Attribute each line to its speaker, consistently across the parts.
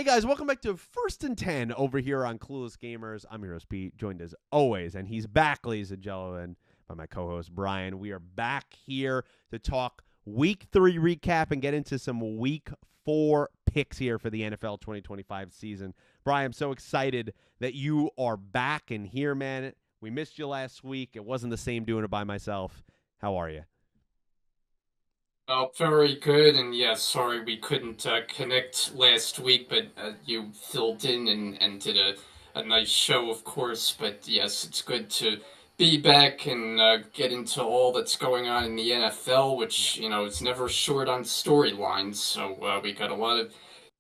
Speaker 1: Hey guys, welcome back to First and 10 over here on Clueless Gamers. I'm your host Pete, joined as always, and he's back, ladies and gentlemen, by my co-host Brian. We are back here to talk Week 3 recap and get into some Week 4 picks here for the NFL 2025 season. Brian, I'm so excited that you are back and here, man. We missed you last week. It wasn't the same doing it by myself. How are you?
Speaker 2: Oh, very good. And yeah, sorry we couldn't connect last week, but you filled in and did a nice show, of course. But yes, it's good to be back and get into all that's going on in the NFL,
Speaker 1: Yeah.
Speaker 2: which, is never short on storylines. So we got a lot of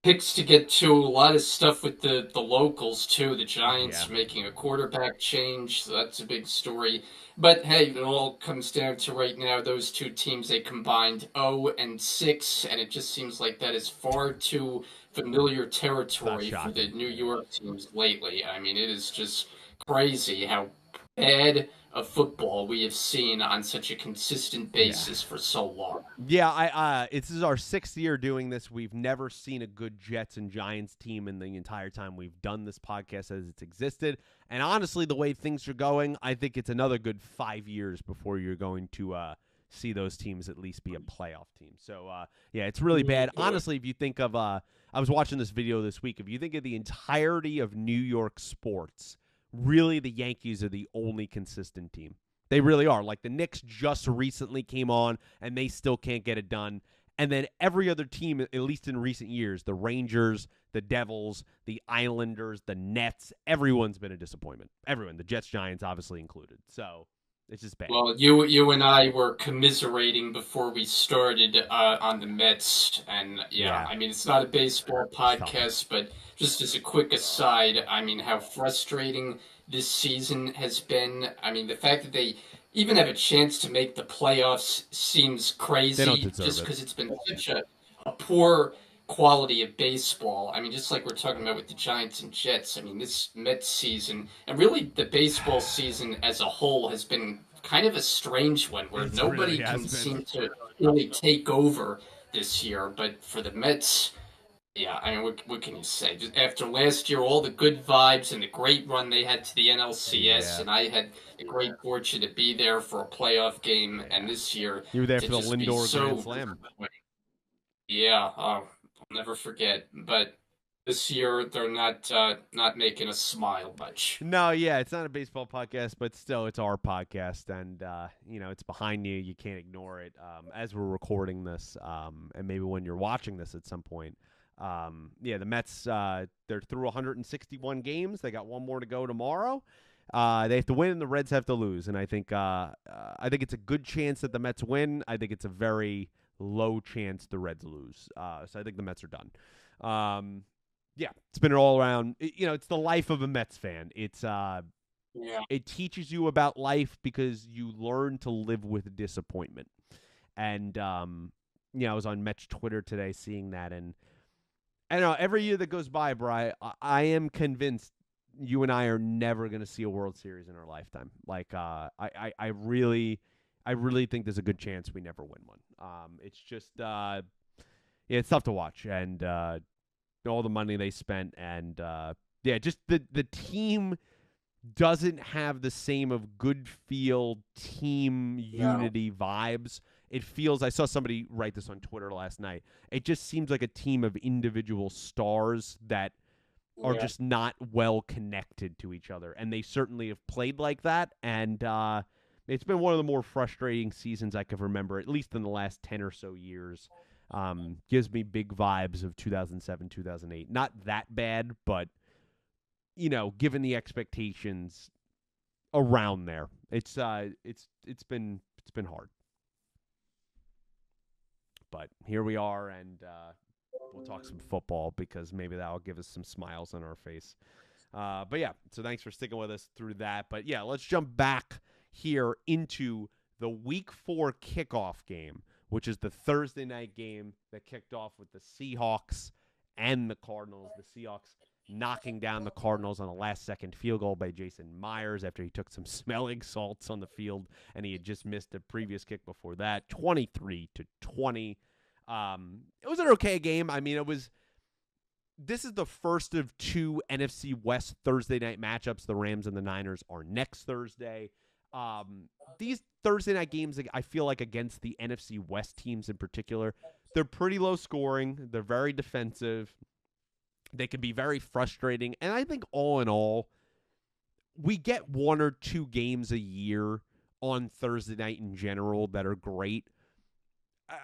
Speaker 2: picks to get to, a lot of stuff with the locals, too. The
Speaker 1: Yeah.
Speaker 2: Giants making a quarterback change, so that's a big story. But hey, it all comes down to right now those two teams, they combined 0-6, and it just seems like that is far too familiar
Speaker 1: It's not
Speaker 2: territory for the
Speaker 1: shocking.
Speaker 2: New
Speaker 1: Yeah.
Speaker 2: York teams lately. I mean, it is just crazy how bad of football we have seen on such a consistent
Speaker 1: Yeah.
Speaker 2: basis for so long.
Speaker 1: Yeah, this is our 6th year doing this. We've never seen a good Jets and Giants team in the entire time we've done this podcast as it's existed. And honestly, the way things are going, I think it's another good 5 years before you're going to see those teams at least be a playoff team. So yeah, it's really bad. Honestly, if you think of I was watching this video this week. If you think of the entirety of New York sports, really the Yankees are the only consistent team. They really are. Like the Knicks just recently came on and they still can't get it done. And then every other team, at least in recent years, the Rangers, the Devils, the Islanders, the Nets, everyone's been a disappointment. Everyone, the Jets, Giants, obviously included. So it's just bad.
Speaker 2: Well, you and I were commiserating before we started on the Mets, and yeah,
Speaker 1: Yeah,
Speaker 2: I mean it's not a baseball
Speaker 1: it's tough.
Speaker 2: podcast, but just as a quick aside, I mean how frustrating this season has been. I mean the fact that they even have a chance to make the playoffs seems
Speaker 1: They don't
Speaker 2: crazy,
Speaker 1: deserve
Speaker 2: just
Speaker 1: it.
Speaker 2: because it's been such a poor quality of baseball. I mean, just like we're talking about with the Giants and Jets. I mean, this Mets season and really the baseball season as a whole has been kind of a strange one where
Speaker 1: It really
Speaker 2: nobody
Speaker 1: has
Speaker 2: can
Speaker 1: been.
Speaker 2: seem to really take over this year. But for the Mets, yeah, I mean, what can you say? Just after last year, all the good vibes and the great run they had to the NLCS,
Speaker 1: Yeah,
Speaker 2: and I had the great fortune to be there for a playoff game, and
Speaker 1: yeah.
Speaker 2: this year
Speaker 1: You were there
Speaker 2: to
Speaker 1: for the
Speaker 2: just be
Speaker 1: Lindor Grand
Speaker 2: so
Speaker 1: Slam.
Speaker 2: yeah, I'll never forget. But this year they're not making us smile much.
Speaker 1: No, yeah, it's not a baseball podcast, but still, it's our podcast, and it's behind you. You can't ignore it. As we're recording this, and maybe when you're watching this at some point, yeah, the Mets they're through 161 games. They got one more to go tomorrow. They have to win, and the Reds have to lose. And I think it's a good chance that the Mets win. I think it's a very low chance the Reds lose. So I think the Mets are done. Yeah, it's been all around. It's the life of a Mets fan.
Speaker 2: Yeah.
Speaker 1: It teaches you about life because you learn to live with disappointment. And I was on Mets Twitter today seeing that, and I don't know, every year that goes by, Bri, I am convinced you and I are never going to see a World Series in our lifetime. Like, I really think there's a good chance we never win one. It's just, yeah, it's tough to watch, and all the money they spent, and yeah, just the team doesn't have the same of good feel team
Speaker 2: No.
Speaker 1: unity vibes. It feels, I saw somebody write this on Twitter last night. It just seems like a team of individual stars that are
Speaker 2: Yeah.
Speaker 1: just not well connected to each other, and they certainly have played like that. And it's been one of the more frustrating seasons I can remember, at least in the last 10 or so years. Gives me big vibes of 2007, 2008. Not that bad, but given the expectations around there, it's been hard. But here we are, and we'll talk some football because maybe that'll give us some smiles on our face. But yeah, so thanks for sticking with us through that. But yeah, let's jump back here into the Week 4 kickoff game, which is the Thursday night game that kicked off with the Seahawks and the Cardinals. The Seahawks knocking down the Cardinals on a last-second field goal by Jason Myers after he took some smelling salts on the field, and he had just missed a previous kick before that, 23-20. It was an okay game. I mean, this is the first of two NFC West Thursday night matchups. The Rams and the Niners are next Thursday. These Thursday night games, I feel like against the NFC West teams in particular, they're pretty low scoring. They're very defensive. They can be very frustrating. And I think all in all, we get one or two games a year on Thursday night in general that are great.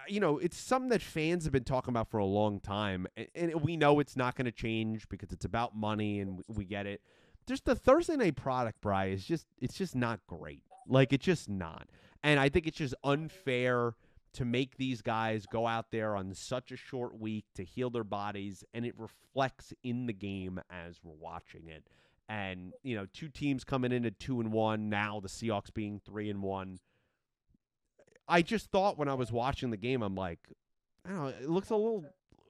Speaker 1: It's something that fans have been talking about for a long time, and we know it's not going to change because it's about money, and we get it. Just the Thursday night product, Bri, it's just not great. Like, it's just not. And I think it's just unfair to make these guys go out there on such a short week to heal their bodies, and it reflects in the game as we're watching it. And, two teams coming in at 2-1, now the Seahawks being 3-1. I just thought when I was watching the game, I'm like, I don't know, it looks a little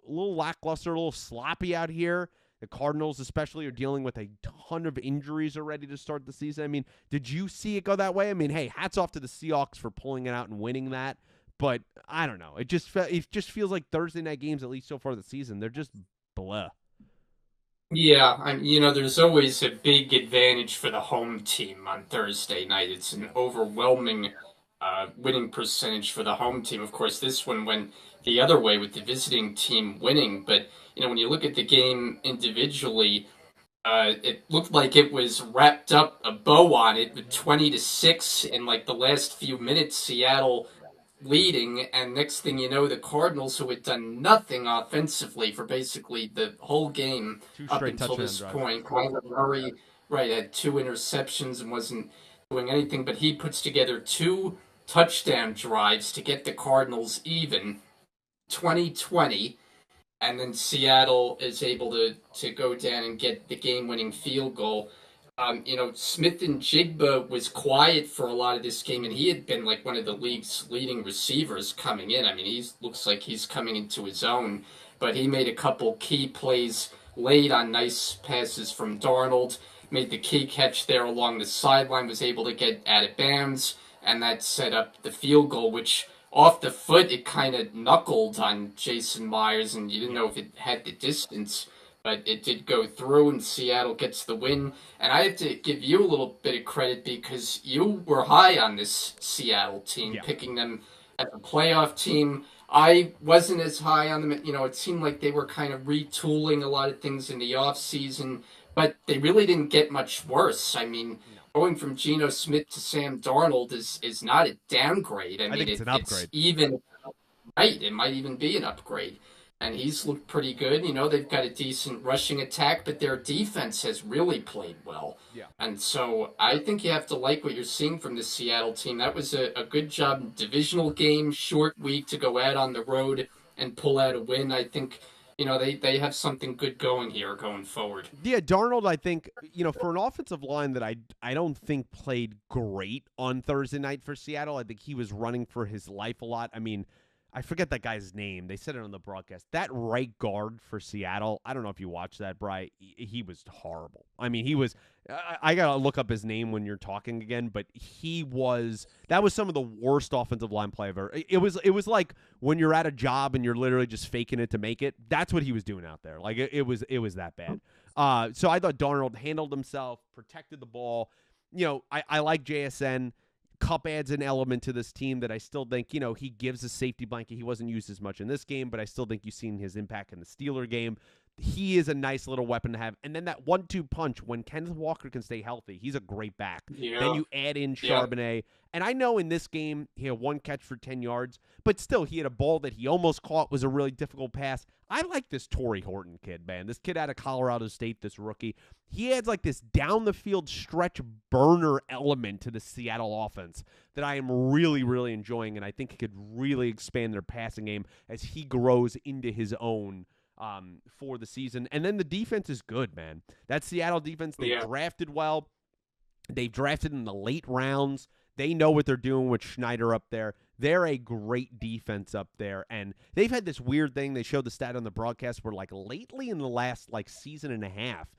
Speaker 1: lackluster, a little sloppy out here. The Cardinals especially are dealing with a ton of injuries already to start the season. I mean, did you see it go that way? I mean, hey, hats off to the Seahawks for pulling it out and winning that. But I don't know. It just feels like Thursday night games, at least so far this season, they're just blah.
Speaker 2: Yeah, there's always a big advantage for the home team on Thursday night. It's an overwhelming winning percentage for the home team. Of course, this one went the other way with the visiting team winning. But, when you look at the game individually, it looked like it was wrapped up a bow on it with 20-6 in like the last few minutes. Seattle leading, and next thing you know, the Cardinals, who had done nothing offensively for basically the whole game
Speaker 1: Two
Speaker 2: up
Speaker 1: straight
Speaker 2: until
Speaker 1: touchdown
Speaker 2: this
Speaker 1: drives.
Speaker 2: point. Kyler Murray, right, had 2 interceptions and wasn't doing anything, but he puts together 2 touchdown drives to get the Cardinals even, 2020, and then Seattle is able to go down and get the game-winning field goal. Smith and Jigba was quiet for a lot of this game, and he had been like one of the league's leading receivers coming in. I mean, he looks like he's coming into his own, but he made a couple key plays late on nice passes from Darnold, made the key catch there along the sideline, was able to get out of bounds, and that set up the field goal, which off the foot, it kind of knuckled on Jason Myers, and you didn't know if it had the distance, but it did go through, and Seattle gets the win. And I have to give you a little bit of credit because you were high on this Seattle team, picking them as a playoff team. I wasn't as high on them. It seemed like they were kind of retooling a lot of things in the offseason, but they really didn't get much worse. I mean, going from Geno Smith to Sam Darnold is not a downgrade. I mean,
Speaker 1: think it's an upgrade.
Speaker 2: It's even right. It might even be an upgrade. And he's looked pretty good. They've got a decent rushing attack, but their defense has really played well.
Speaker 1: Yeah.
Speaker 2: And so I think you have to like what you're seeing from the Seattle team. That was a good job. Divisional game, short week to go out on the road and pull out a win. I think they have something good going here going forward.
Speaker 1: Yeah, Darnold, I think, for an offensive line that I don't think played great on Thursday night for Seattle, I think he was running for his life a lot. I mean, I forget that guy's name. They said it on the broadcast. That right guard for Seattle, I don't know if you watched that, Bri. He was horrible. I mean, he was I got to look up his name when you're talking again, but that was some of the worst offensive line play ever. It was like when you're at a job and you're literally just faking it to make it. That's what he was doing out there. Like it was that bad. So I thought Darnold handled himself, protected the ball. I like JSN. Kupp adds an element to this team that I still think, he gives a safety blanket. He wasn't used as much in this game, but I still think you've seen his impact in the Steeler game. He is a nice little weapon to have. And then that 1-2 punch, when Kenneth Walker can stay healthy, he's a great back.
Speaker 2: Yeah.
Speaker 1: Then you add in Charbonnet. And I know in this game, he had 1 catch for 10 yards, but still, he had a ball that he almost caught, was a really difficult pass. I like this Torrey Horton kid, man. This kid out of Colorado State, this rookie. He adds like this down-the-field stretch burner element to the Seattle offense that I am really, really enjoying, and I think he could really expand their passing game as he grows into his own for the season. And then the defense is good, man. That Seattle defense, they drafted well. They drafted in the late rounds. They know what they're doing with Schneider up there. They're a great defense up there. And they've had this weird thing. They showed the stat on the broadcast where, like, lately in the last, season and a half,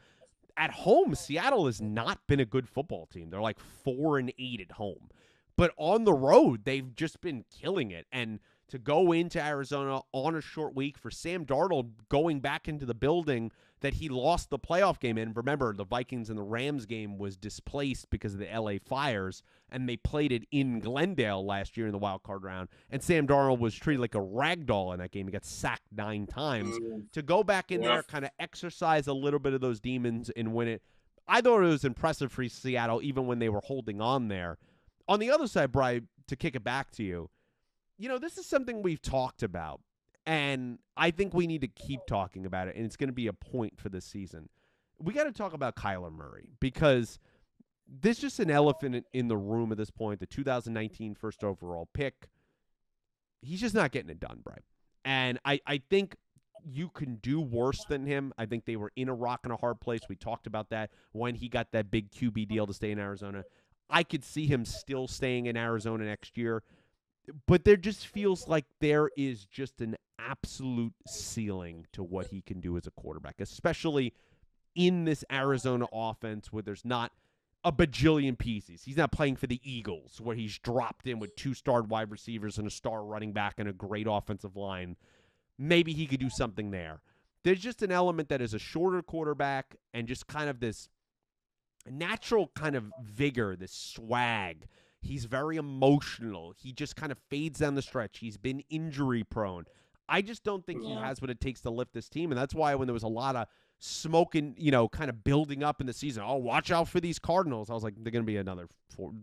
Speaker 1: at home, Seattle has not been a good football team. They're like 4-8 at home. But on the road, they've just been killing it. And to go into Arizona on a short week, for Sam Darnold going back into the building that he lost the playoff game in. Remember, the Vikings and the Rams game was displaced because of the LA fires, and they played it in Glendale last year in the wild card round. And Sam Darnold was treated like a rag doll in that game. He got sacked 9 times. To go back in
Speaker 2: Yeah.
Speaker 1: there, kind of exercise a little bit of those demons and win it, I thought it was impressive for Seattle, even when they were holding on there. On the other side, Brian, to kick it back to you, this is something we've talked about, and I think we need to keep talking about it, and it's going to be a point for this season. We got to talk about Kyler Murray, because there's just an elephant in the room at this point. The 2019 first overall pick, he's just not getting it done, Brian. And I think you can do worse than him. I think they were in a rock and a hard place. We talked about that when he got that big QB deal to stay in Arizona. I could see him still staying in Arizona next year. But there just feels like there is just an absolute ceiling to what he can do as a quarterback, especially in this Arizona offense where there's not a bajillion pieces. He's not playing for the Eagles where he's dropped in with 2-star wide receivers and a star running back and a great offensive line. Maybe he could do something there. There's just an element that is a shorter quarterback and just kind of this natural kind of vigor, this swag. He's very emotional. He just kind of fades down the stretch. He's been injury prone. I just don't think he has what it takes to lift this team. And that's why when there was a lot of smoke and, kind of building up in the season, watch out for these Cardinals. I was like, they're going to be another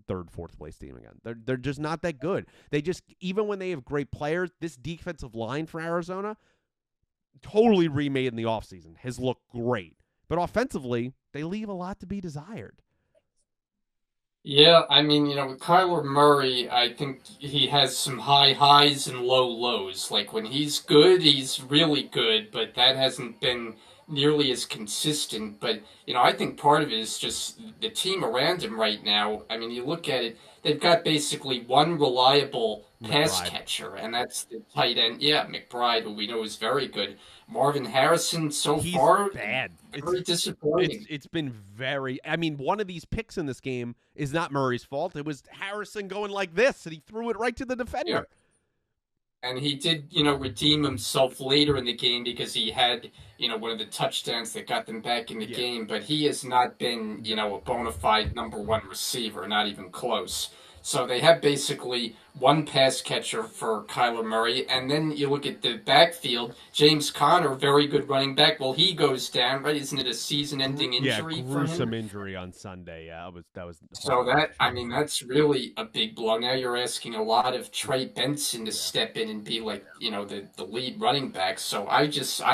Speaker 1: third, fourth place team again. They're just not that good. They just, even when they have great players, this defensive line for Arizona, totally remade in the offseason, has looked great. But offensively, they leave a lot to be desired.
Speaker 2: Yeah, I mean, with Kyler Murray, I think he has some high highs and low lows. Like when he's good, he's really good, but that hasn't been nearly as consistent. But, I think part of it is just the team around him right now. I mean, you look at it, they've got basically one reliable pass
Speaker 1: McBride.
Speaker 2: catcher, and that's the tight end. Yeah, McBride, who we know is very good. Marvin Harrison, so
Speaker 1: He's
Speaker 2: far,
Speaker 1: bad.
Speaker 2: very disappointing.
Speaker 1: It's been very. I mean, one of these picks in this game is not Murray's fault. It was Harrison going like this, and he threw it right to the
Speaker 2: Yeah.
Speaker 1: defender.
Speaker 2: And he did, redeem himself later in the game because he had, one of the touchdowns that got them back in the
Speaker 1: Yeah.
Speaker 2: game. But he has not been, a bona fide number one receiver, not even close. So they have basically one pass catcher for Kyler Murray. And then you look at the backfield, James Conner, very good running back. Well, he goes down, right? Isn't it a season ending injury for him?
Speaker 1: Gruesome injury on Sunday. Yeah, that was
Speaker 2: So
Speaker 1: horrible.
Speaker 2: I mean, that's really a big blow. Now you're asking a lot of Trey Benson to
Speaker 1: Yeah.
Speaker 2: step in and be like, the lead running back. So I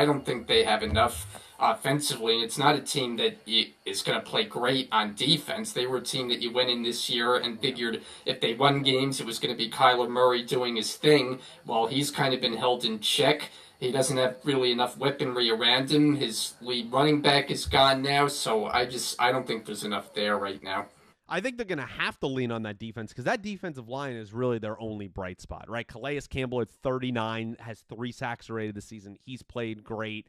Speaker 2: don't think they have enough offensively. And it's not a team that is going to play great on defense. They were a team that you went in this year and figured if they won games, it was going to be Kyler Murray doing his thing. Well, he's kind of been held in check. He doesn't have really enough weaponry around him. His lead running back is gone now, so I don't think there's enough there right now.
Speaker 1: I think they're going to have to lean on that defense because that defensive line is really their only bright spot, right? Calais Campbell at 39 has 3 sacks already this season. He's played great.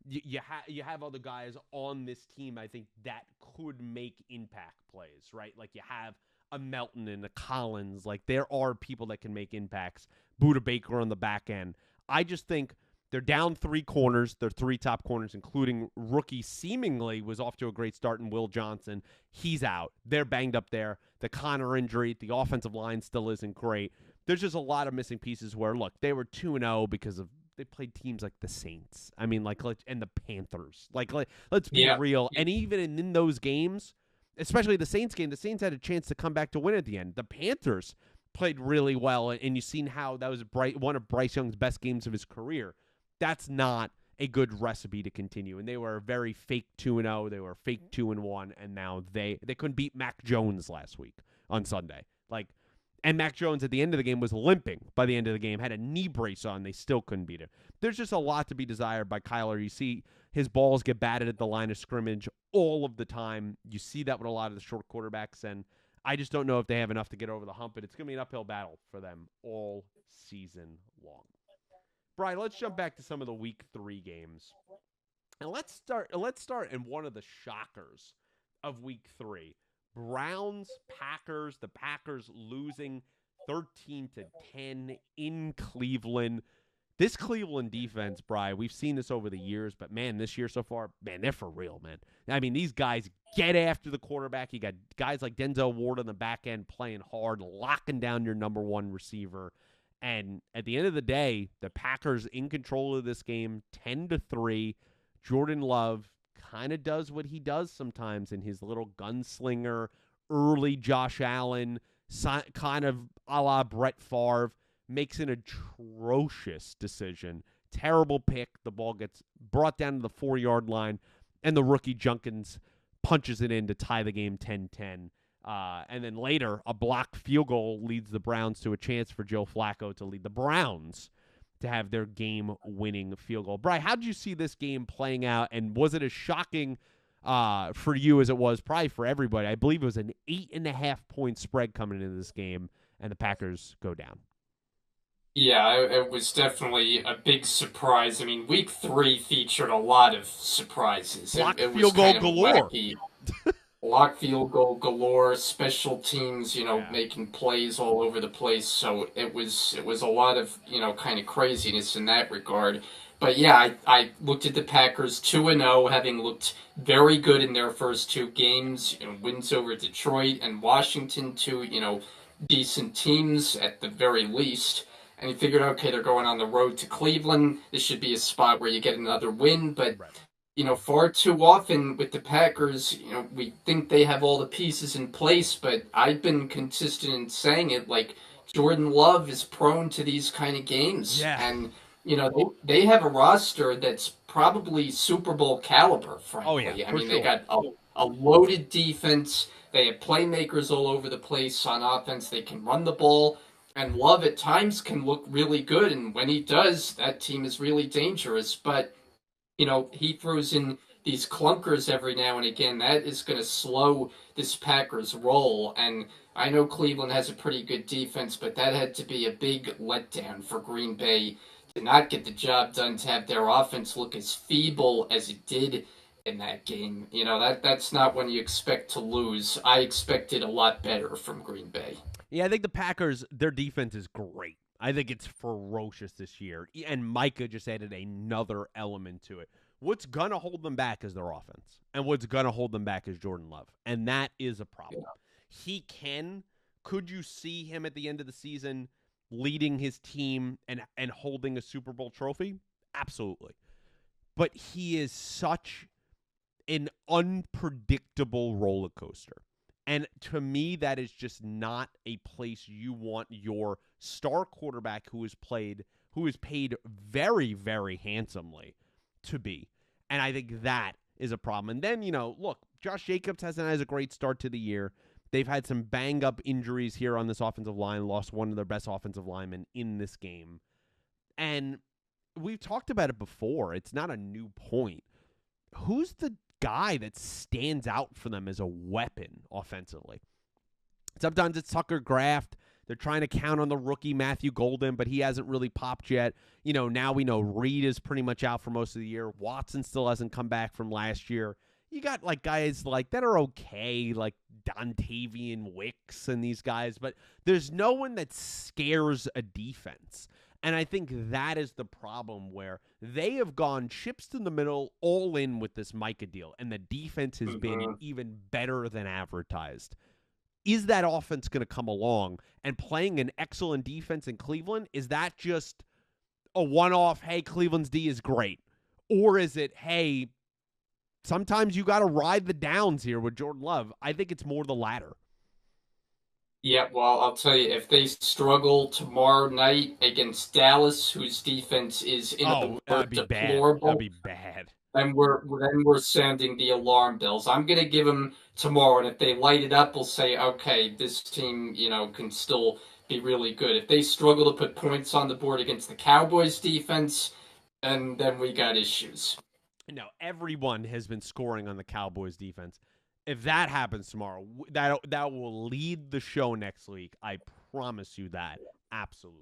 Speaker 1: You have other guys on this team, I think, that could make impact plays, right? Like you have a Melton and a Collins. Like there are people that can make impacts. Buda Baker on the back end. I just think they're down 3 corners. Their 3 top corners, including rookie seemingly was off to a great start in Will Johnson. He's out. They're banged up there. The Connor injury, the offensive line still isn't great. There's just a lot of missing pieces where, look, they were 2-0 because of they played teams like the Saints. I mean, and the Panthers. Let's be
Speaker 2: Yeah.
Speaker 1: real. And even in those games, especially the Saints game, the Saints had a chance to come back to win at the end. The Panthers played really well, and you've seen how that was one of Bryce Young's best games of his career. That's not a good recipe to continue. And they were very fake 2-0. They were fake 2-1, and now they couldn't beat Mac Jones last week on Sunday. And Mac Jones at the end of the game was limping by the end of the game, had a knee brace on. They still couldn't beat him. There's just a lot to be desired by Kyler. You see his balls get batted at the line of scrimmage all of the time. You see that with a lot of the short quarterbacks, and I just don't know if they have enough to get over the hump, but it's going to be an uphill battle for them all season long. Brian, let's jump back to some of the week 3 games. And let's start in one of the shockers of week 3. Browns, Packers, the Packers losing 13-10 in Cleveland. This Cleveland defense, Bri, we've seen this over the years, but man, this year so far, man, they're for real, man. I mean, these guys get after the quarterback. You got guys like Denzel Ward on the back end playing hard, locking down your number one receiver. And at the end of the day, the Packers in control of this game, 10-3. Jordan Love kind of does what he does sometimes in his little gunslinger, early Josh Allen, kind of a la Brett Favre, makes an atrocious decision. Terrible pick. The ball gets brought down to the 4-yard line, and the rookie Junkins punches it in to tie the game 10-10. And then later, a blocked field goal leads the Browns to a chance for Joe Flacco to lead the Browns to have their game-winning field goal. Bri, how did you see this game playing out, and was it as shocking for you as it was probably for everybody? I believe it was an 8.5-point spread coming into this game, and the Packers go down.
Speaker 2: Yeah, it was definitely a big surprise. I mean, week 3 featured a lot of surprises.
Speaker 1: Blocked
Speaker 2: It was
Speaker 1: field goal
Speaker 2: kind of
Speaker 1: galore.
Speaker 2: wacky. Block field goal galore, special teams,
Speaker 1: Yeah.
Speaker 2: making plays all over the place. So it was a lot of, kind of craziness in that regard. But yeah, I looked at the Packers 2-0, having looked very good in their first 2 games, wins over Detroit and Washington, 2, decent teams at the very least. And you figured, okay, they're going on the road to Cleveland. This should be a spot where you get another win. But
Speaker 1: Right.
Speaker 2: far too often with the Packers, we think they have all the pieces in place, but I've been consistent in saying it, like Jordan Love is prone to these kind of games.
Speaker 1: Yeah.
Speaker 2: And, they have a roster that's probably Super Bowl caliber, frankly.
Speaker 1: Oh, yeah,
Speaker 2: I
Speaker 1: for
Speaker 2: mean,
Speaker 1: sure.
Speaker 2: they got a loaded defense. They have playmakers all over the place on offense. They can run the ball. And Love at times can look really good. And when he does, that team is really dangerous. But he throws in these clunkers every now and again. That is going to slow this Packers roll. And I know Cleveland has a pretty good defense, but that had to be a big letdown for Green Bay to not get the job done, to have their offense look as feeble as it did in that game. That's not when you expect to lose. I expected a lot better from Green Bay.
Speaker 1: Yeah, I think the Packers, their defense is great. I think it's ferocious this year. And Micah just added another element to it. What's going to hold them back is their offense. And what's going to hold them back is Jordan Love. And that is a problem. Yeah. Could you see him at the end of the season leading his team and holding a Super Bowl trophy? Absolutely. But he is such an unpredictable roller coaster. And to me, that is just not a place you want your star quarterback who is paid very, very handsomely to be. And I think that is a problem. And then, look, Josh Jacobs hasn't had a great start to the year. They've had some bang-up injuries here on this offensive line, lost one of their best offensive linemen in this game. And we've talked about it before. It's not a new point. Who's the guy that stands out for them as a weapon offensively? Sometimes it's Tucker Kraft. They're trying to count on the rookie Matthew Golden, but he hasn't really popped yet. Now we know Reed is pretty much out for most of the year. Watson still hasn't come back from last year. You got guys that are okay, like Dontavian Wicks and these guys, but there's no one that scares a defense. And I think that is the problem, where they have gone chips in the middle, all in with this Micah deal, and the defense has been even better than advertised. Is that offense going to come along? And playing an excellent defense in Cleveland, is that just a one-off, hey, Cleveland's D is great? Or is it, hey, sometimes you got to ride the downs here with Jordan Love? I think it's more the latter.
Speaker 2: Yeah, well, I'll tell you, if they struggle tomorrow night against Dallas, whose defense is, in a word, deplorable,
Speaker 1: that'd be bad.
Speaker 2: Then we're sounding the alarm bells. I'm gonna give them tomorrow, and if they light it up, we'll say, okay, this team, can still be really good. If they struggle to put points on the board against the Cowboys defense, and then we got issues.
Speaker 1: No, everyone has been scoring on the Cowboys defense. If that happens tomorrow, that will lead the show next week. I promise you that. Absolutely.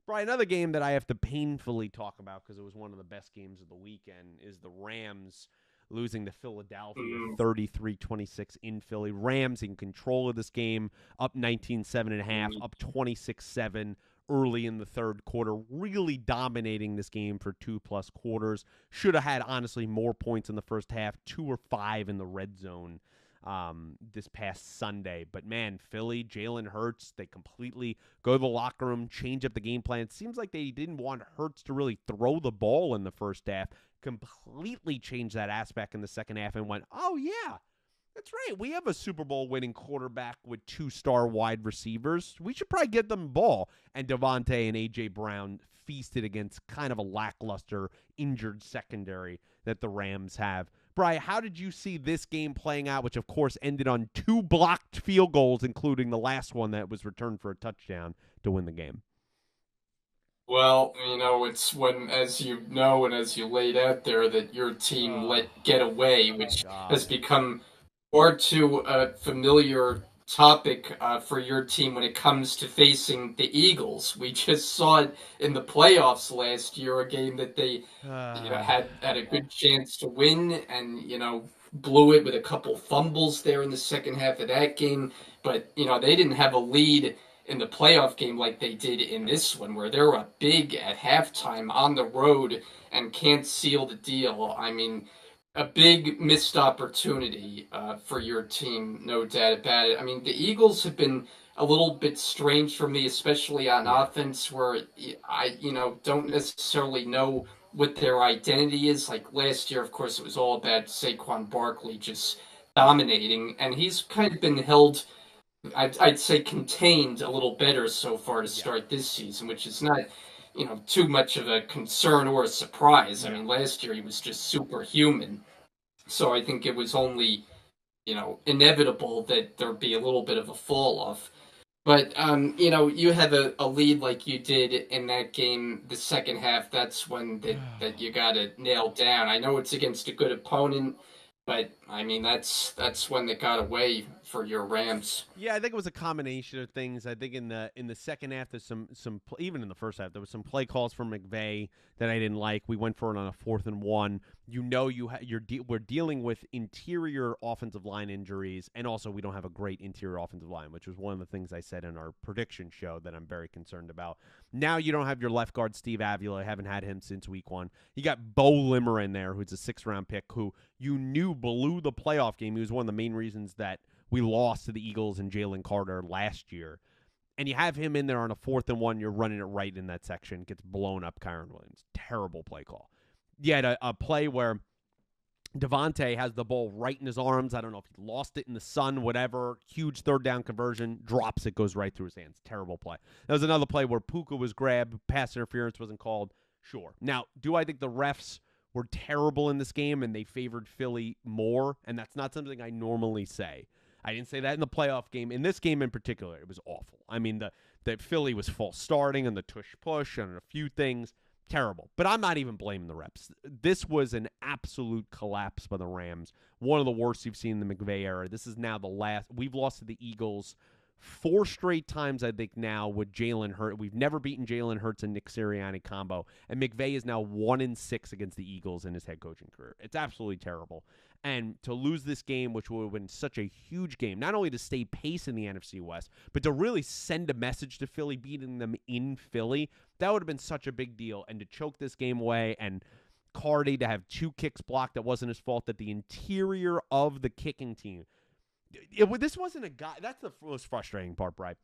Speaker 1: Brian, another game that I have to painfully talk about because it was one of the best games of the weekend is the Rams losing to Philadelphia
Speaker 2: Mm,
Speaker 1: 33-26 in Philly. Rams in control of this game, up 19-7.5,
Speaker 2: mm.
Speaker 1: up 26-7 early in the third quarter, really dominating this game for 2+ quarters. Should have had, honestly, more points in the first half, 2 or 5 in the red zone this past Sunday. But man, Philly, Jalen Hurts, they completely go to the locker room, change up the game plan. It seems like they didn't want Hurts to really throw the ball in the first half. Completely changed that aspect in the second half and went, oh yeah, that's right. We have a Super Bowl winning quarterback with 2-star wide receivers. We should probably get them the ball. And Devontae and A.J. Brown feasted against kind of a lackluster, injured secondary that the Rams have. Brian, how did you see this game playing out, which, of course, ended on 2 blocked field goals, including the last one that was returned for a touchdown to win the game?
Speaker 2: Well, it's when, as you know, and as you laid out there, that your team
Speaker 1: Oh,
Speaker 2: let get away, which has
Speaker 1: God.
Speaker 2: become or to a familiar topic for your team when it comes to facing the Eagles. We just saw it in the playoffs last year, a game that they had a good chance to win, and blew it with a couple fumbles there in the second half of that game. But they didn't have a lead in the playoff game like they did in this one, where they were up big at halftime on the road and can't seal the deal. I mean, a big missed opportunity for your team, no doubt about it. I mean, the Eagles have been a little bit strange for me, especially on
Speaker 1: Yeah.
Speaker 2: offense, where I, don't necessarily know what their identity is. Like last year, of course, it was all about Saquon Barkley just dominating, and he's kind of been held, I'd say, contained a little better so far to
Speaker 1: Yeah.
Speaker 2: start this season, which is not, too much of a concern or a surprise. I
Speaker 1: No.
Speaker 2: mean, last year he was just superhuman. So I think it was only, inevitable that there'd be a little bit of a fall off. But you have a lead like you did in that game, the second half. That's when that you got to nail down. I know it's against a good opponent, but I mean that's when they got away for your Rams.
Speaker 1: Yeah, I think it was a combination of things. I think in the second half, there's some even in the first half, there was some play calls from McVay that I didn't like. We went for it on a 4th and 1. We're dealing with interior offensive line injuries, and also we don't have a great interior offensive line, which was one of the things I said in our prediction show that I'm very concerned about. Now you don't have your left guard Steve Avila. I haven't had him since week 1. You got Bo Limmer in there, who's a 6th-round pick, who you knew blew the playoff game. He was one of the main reasons that we lost to the Eagles and Jalen Carter last year. And you have him in there on a 4th and 1. You're running it right in that section. Gets blown up, Kyron Williams. Terrible play call. You had a play where Devontae has the ball right in his arms. I don't know if he lost it in the sun, whatever. Huge 3rd down conversion. Drops it, goes right through his hands. Terrible play. There was another play where Puka was grabbed. Pass interference wasn't called. Sure. Now, do I think the refs were terrible in this game and they favored Philly more? And that's not something I normally say. I didn't say that in the playoff game. In this game in particular, it was awful. I mean, the Philly was false starting and the tush push and a few things. Terrible. But I'm not even blaming the reps. This was an absolute collapse by the Rams. One of the worst you've seen in the McVay era. This is now the last. We've lost to the Eagles 4 straight times, I think, now with Jalen Hurts. We've never beaten Jalen Hurts and Nick Sirianni combo. And McVay is now 1-6 against the Eagles in his head coaching career. It's absolutely terrible. And to lose this game, which would have been such a huge game, not only to stay pace in the NFC West, but to really send a message to Philly, beating them in Philly, that would have been such a big deal. And to choke this game away and Cardi to have 2 kicks blocked, that wasn't his fault, that the interior of the kicking team, this wasn't a guy. That's the most frustrating part, Brian.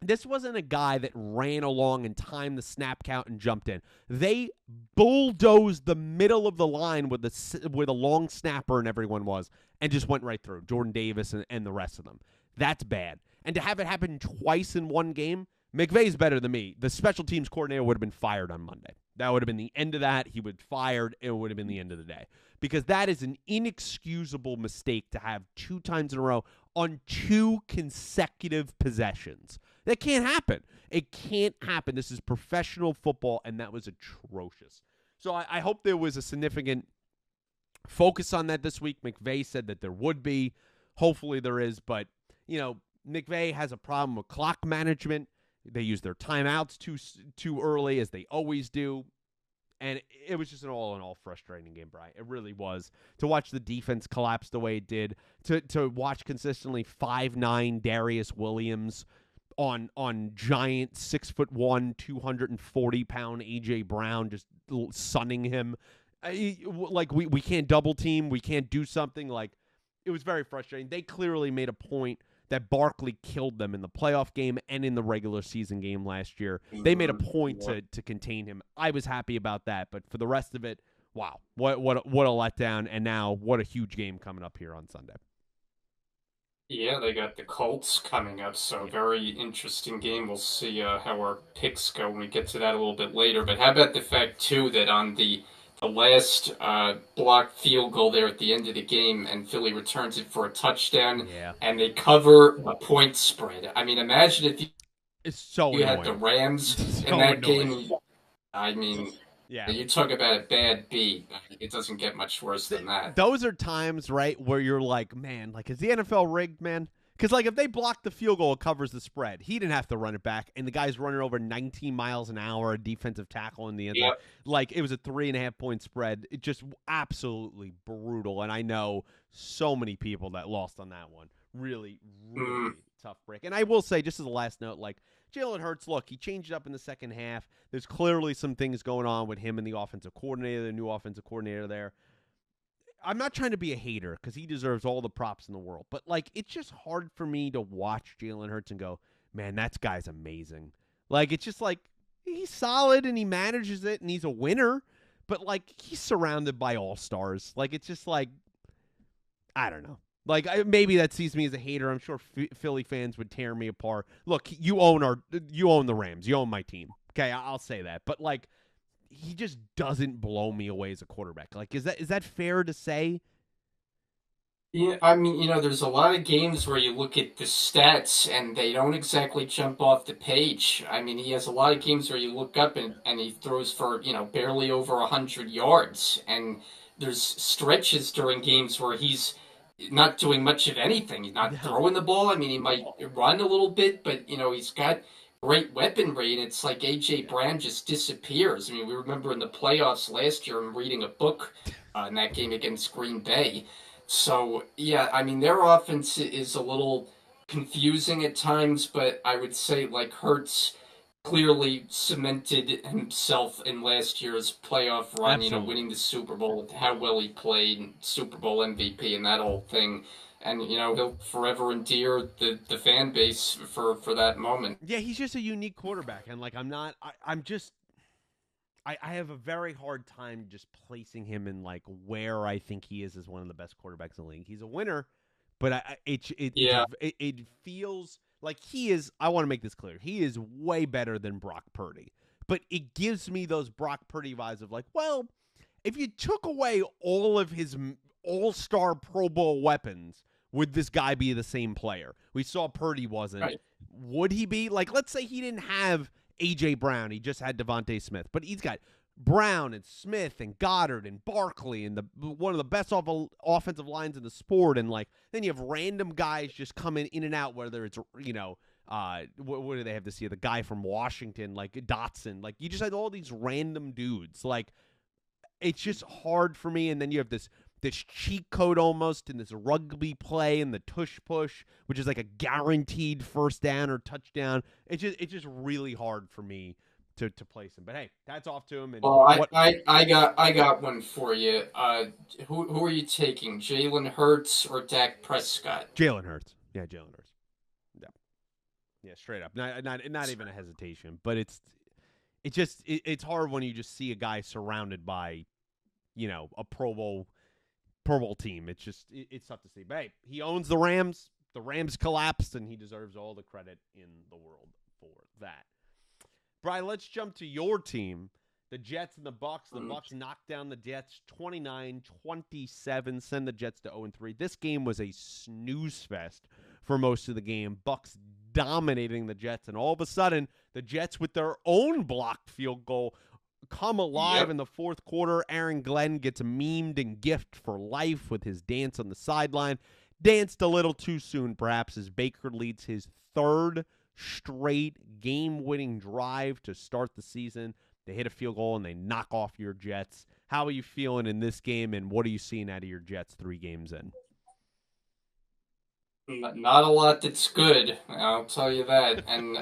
Speaker 1: This wasn't a guy that ran along and timed the snap count and jumped in. They bulldozed the middle of the line with a long snapper and everyone was, and just went right through Jordan Davis and the rest of them. That's bad. And to have it happen twice in one game, McVay's better than me. The special teams coordinator would have been fired on Monday. That would have been the end of that. He would fired. It would have been the end of the day. Because that is an inexcusable mistake to have 2 times in a row on 2 consecutive possessions. That can't happen. It can't happen. This is professional football, and that was atrocious. So I hope there was a significant focus on that this week. McVay said that there would be. Hopefully there is. But, McVay has a problem with clock management. They use their timeouts too early, as they always do. And it was just an all-in-all frustrating game, Brian. It really was. To watch the defense collapse the way it did, to watch consistently 5'9" Darius Williams on giant 6'1", 240-pound A.J. Brown just sunning him. Like, we can't double team. We can't do something. Like, it was very frustrating. They clearly made a point that Barkley killed them in the playoff game and in the regular season game last year. They made a point to contain him. I was happy about that, but for the rest of it, wow, what a letdown, and now what a huge game coming up here on Sunday.
Speaker 2: Yeah, they got the Colts coming up, so very interesting game. We'll see how our picks go when we get to that a little bit later. But how about the fact, too, that on the last blocked field goal there at the end of the game, and Philly returns it for a touchdown, and they cover a point spread. I mean, imagine if
Speaker 1: it's so
Speaker 2: you
Speaker 1: annoying.
Speaker 2: had the Rams in that game. I mean, you talk about a bad beat. It doesn't get much worse than that.
Speaker 1: Those are times, right, where you're like, man, like, is the NFL rigged, man? Because, like, if they block the field goal, it covers the spread. He didn't have to run it back, and the guy's running over 19 miles an hour, a defensive tackle in the end zone. Like, it was a 3.5-point spread. It just really brutal, and I know so many people that lost on that one. Really, really tough break. And I will say, just as a last note, like, Jalen Hurts, look, he changed up in the second half. There's clearly some things going on with him and the offensive coordinator, the new offensive coordinator there. I'm not trying to be a hater because he deserves all the props in the world. But, like, it's just hard for me to watch Jalen Hurts and go, man, that guy's amazing. Like, it's just like, he's solid and he manages it and he's a winner. But, like, he's surrounded by all-stars. Like, it's just like, I don't know. Like, maybe that sees me as a hater. I'm sure Philly fans would tear me apart. Look, you own the Rams. You own my team. Okay, I'll say that. But, like, he just doesn't blow me away as a quarterback. Like, is that fair to say?
Speaker 2: Yeah, I mean, there's a lot of games where you look at the stats and they don't exactly jump off the page. I mean, he has a lot of games where you look up and he throws for, barely over 100 yards. And there's stretches during games where he's not doing much of anything. He's not throwing the ball. I mean, he might run a little bit, but, he's got great weaponry, and it's like A.J. Brown just disappears. I mean, we remember in the playoffs last year, I'm reading a book in that game against Green Bay. So, yeah, I mean, their offense is a little confusing at times, but I would say, like, Hurts clearly cemented himself in last year's playoff run, winning the Super Bowl, how well he played, Super Bowl MVP, and that whole thing. And, he'll forever endear the fan base for that moment.
Speaker 1: Yeah, he's just a unique quarterback. And, like, I have a very hard time just placing him in, like, where I think he is as one of the best quarterbacks in the league. He's a winner, but it feels like he is, I want to make this clear, he is way better than Brock Purdy. But it gives me those Brock Purdy vibes of, like, well, if you took away all of his all-star Pro Bowl weapons, would this guy be the same player? We saw Purdy wasn't. Right. Would he be? Like, let's say he didn't have A.J. Brown. He just had Devontae Smith. But he's got Brown and Smith and Goddard and Barkley and one of the best offensive lines in the sport. And, like, then you have random guys just coming in and out, whether it's, what do they have this year? The guy from Washington, like Dotson. Like, you just had all these random dudes. Like, it's just hard for me. And then you have this cheat code almost in this rugby play and the tush push, which is like a guaranteed first down or touchdound. It's just really hard for me to place him. But hey, that's off to him. And
Speaker 2: I got one for you. Who are you taking, Jalen Hurts or Dak Prescott?
Speaker 1: Jalen Hurts. Yeah, Jalen Hurts. Yeah, straight up. Not even a hesitation. But it's hard when you just see a guy surrounded by, a Pro Bowl team. It's tough to see. But hey, he owns the Rams. The Rams collapsed, and he deserves all the credit in the world for that. Brian, let's jump to your team, the Jets and the Bucs. The Bucs knocked down the Jets 29-27, send the Jets to 0-3. This game was a snooze fest for most of the game. Bucs dominating the Jets, and all of a sudden, the Jets with their own blocked field goal come alive in the fourth quarter. Aaron Glenn gets memed and gift for life with his dance on the sideline. Danced a little too soon, perhaps, as Baker leads his third straight game-winning drive to start the season. They hit a field goal and they knock off your Jets. How are you feeling in this game, and what are you seeing out of your Jets 3 games in?
Speaker 2: Not a lot that's good, I'll tell you that. And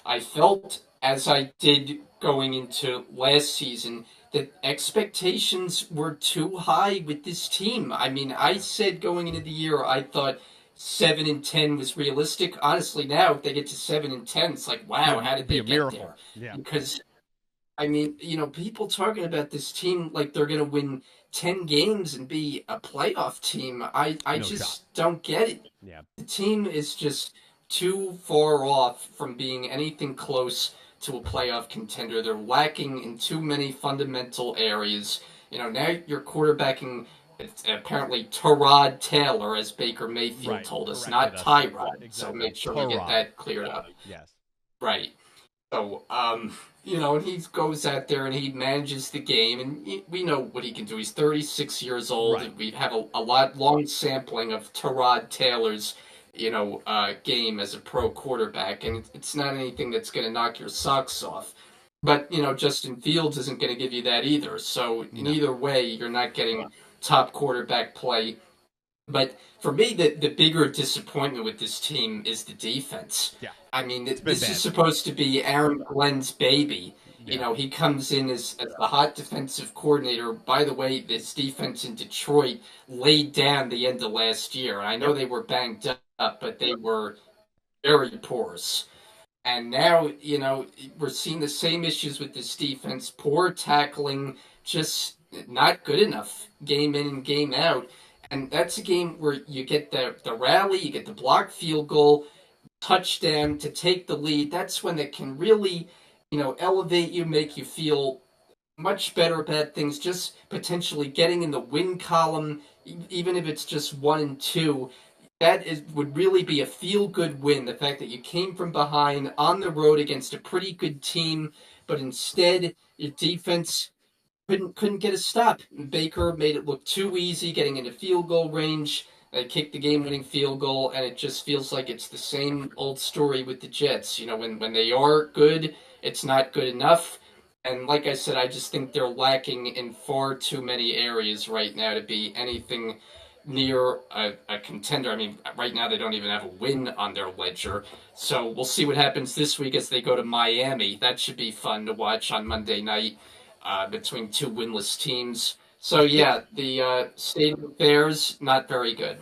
Speaker 2: I felt as I did going into last season that expectations were too high with this team. I mean, I said going into the year I thought 7-10 was realistic. Honestly, now if they get to 7-10, it's like, wow, how did
Speaker 1: Be
Speaker 2: they
Speaker 1: a
Speaker 2: get
Speaker 1: miracle.
Speaker 2: there?
Speaker 1: Yeah.
Speaker 2: Because I mean, people talking about this team like they're going to win 10 games and be a playoff team. I
Speaker 1: No shot.
Speaker 2: just don't get it.
Speaker 1: Yeah.
Speaker 2: The team is just too far off from being anything close to a playoff contender. They're lacking in too many fundamental areas. Now you're quarterbacking apparently Tyrod Taylor, as Baker Mayfield
Speaker 1: Right.
Speaker 2: told us,
Speaker 1: Corrected
Speaker 2: not
Speaker 1: us.
Speaker 2: Tyrod.
Speaker 1: Exactly.
Speaker 2: So make sure we get
Speaker 1: Tyrod.
Speaker 2: that cleared up.
Speaker 1: Yes.
Speaker 2: Right. So, and he goes out there and he manages the game, and we know what he can do. He's 36 years old.
Speaker 1: Right.
Speaker 2: We have a long sampling of Tyrod Taylor's, game as a pro quarterback, and it's not anything that's going to knock your socks off. But, Justin Fields isn't going to give you that either. So, in either way, you're not getting top quarterback play. But for me, the bigger disappointment with this team is the defense.
Speaker 1: Yeah.
Speaker 2: I mean,
Speaker 1: This
Speaker 2: is supposed to be Aaron Glenn's baby.
Speaker 1: Yeah.
Speaker 2: He comes in as the hot defensive coordinator. By the way, this defense in Detroit laid down the end of last year. I know they were banged up, but they were very porous. And now, we're seeing the same issues with this defense. Poor tackling, just not good enough game in and game out. And that's a game where you get the rally, you get the blocked field goal, touchdown to take the lead. That's when it can really, elevate you, make you feel much better about things, just potentially getting in the win column, even if it's just 1-2. Would really be a feel-good win. The fact that you came from behind on the road against a pretty good team, but instead your defense couldn't get a stop. Baker made it look too easy, getting into field goal range. They kicked the game-winning field goal, and it just feels like it's the same old story with the Jets. When they are good, it's not good enough. And like I said, I just think they're lacking in far too many areas right now to be anything near a contender. I mean, right now they don't even have a win on their ledger. So we'll see what happens this week as they go to Miami. That should be fun to watch on Monday night between two winless teams. So yeah, the state of affairs, not very good.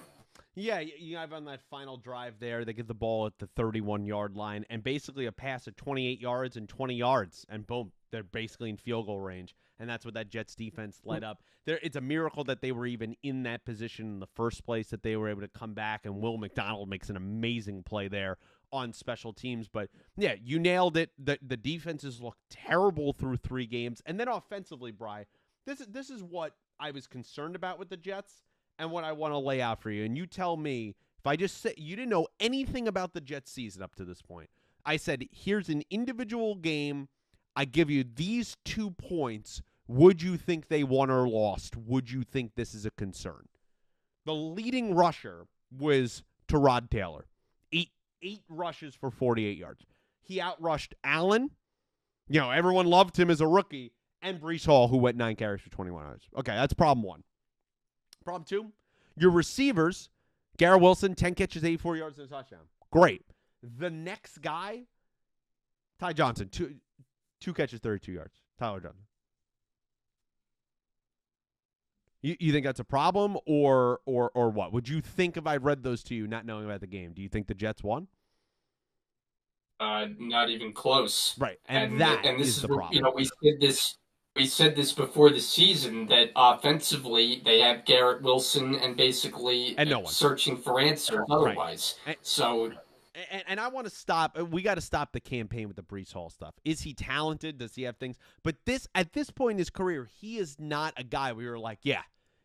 Speaker 1: Yeah, you have on that final drive there, they get the ball at the 31-yard line, and basically a pass at 28 yards and 20 yards, and boom, they're basically in field goal range, and that's what that Jets defense led up. It's a miracle that they were even in that position in the first place, that they were able to come back, and Will McDonald makes an amazing play there on special teams. But yeah, you nailed it. The defenses look terrible through 3 games, and then offensively, Bri, this is what I was concerned about with the Jets, and what I want to lay out for you. And you tell me, if I just said you didn't know anything about the Jets season up to this point, I said, here's an individual game. I give you these 2 points. Would you think they won or lost? Would you think this is a concern? The leading rusher was Tyrod Taylor. Eight rushes for 48 yards. He outrushed Allen. Everyone loved him as a rookie. And Breece Hall, who went 9 carries for 21 yards. Okay, that's problem 1. Problem 2, your receivers, Garrett Wilson, 10 catches, 84 yards, and a touchdown. Great. The next guy, Ty Johnson, two catches, 32 yards. Tyler Johnson. You think that's a problem, or what? Would you think if I read those to you, not knowing about the game? Do you think the Jets won?
Speaker 2: Not even close.
Speaker 1: Right, and this is the problem.
Speaker 2: We said this before the season, that offensively they have Garrett Wilson and basically
Speaker 1: no one
Speaker 2: searching for answers otherwise.
Speaker 1: Right.
Speaker 2: So.
Speaker 1: And I want to stop. We got to stop the campaign with the Breece Hall stuff. Is he talented? Does he have things? But at this point in his career, he is not a guy we were like,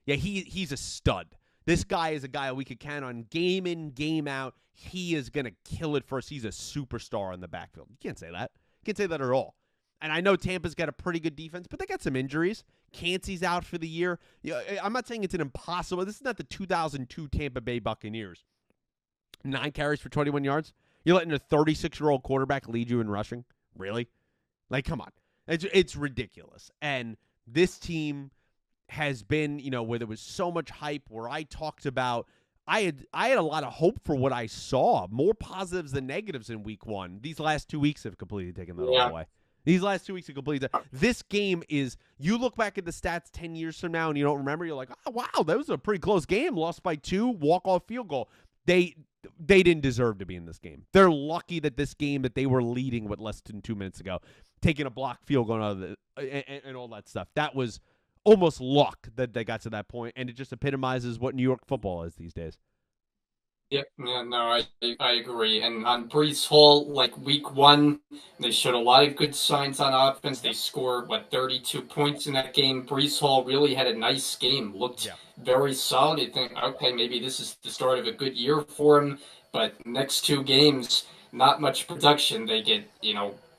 Speaker 1: he's a stud. This guy is a guy we could count on game in, game out. He is going to kill it for us. He's a superstar in the backfield. You can't say that. You can't say that at all. And I know Tampa's got a pretty good defense, but they got some injuries. Cansey's out for the year. I'm not saying it's an impossible. This is not the 2002 Tampa Bay Buccaneers. 9 carries for 21 yards. You're letting a 36-year-old quarterback lead you in rushing? Really? Like, come on. It's ridiculous. And this team has been, where there was so much hype, where I talked about I had a lot of hope for what I saw, more positives than negatives in week 1. These last 2 weeks have completely taken that all
Speaker 2: Yeah.
Speaker 1: away. These last 2 weeks have completely. This game is. You look back at the stats 10 years from now and you don't remember. You're like, oh wow, that was a pretty close game. Lost by 2, walk-off field goal. They didn't deserve to be in this game. They're lucky that this game that they were leading with less than 2 minutes ago, taking a blocked field goal out of and all that stuff. That was almost luck that they got to that point, and it just epitomizes what New York football is these days.
Speaker 2: Yep, yeah, no, I agree. And on Brees Hall, like week 1, they showed a lot of good signs on offense. They scored, 32 points in that game. Brees Hall really had a nice game, looked
Speaker 1: Yeah.
Speaker 2: very solid. You think, okay, maybe this is the start of a good year for him. But next 2 games, not much production. They get,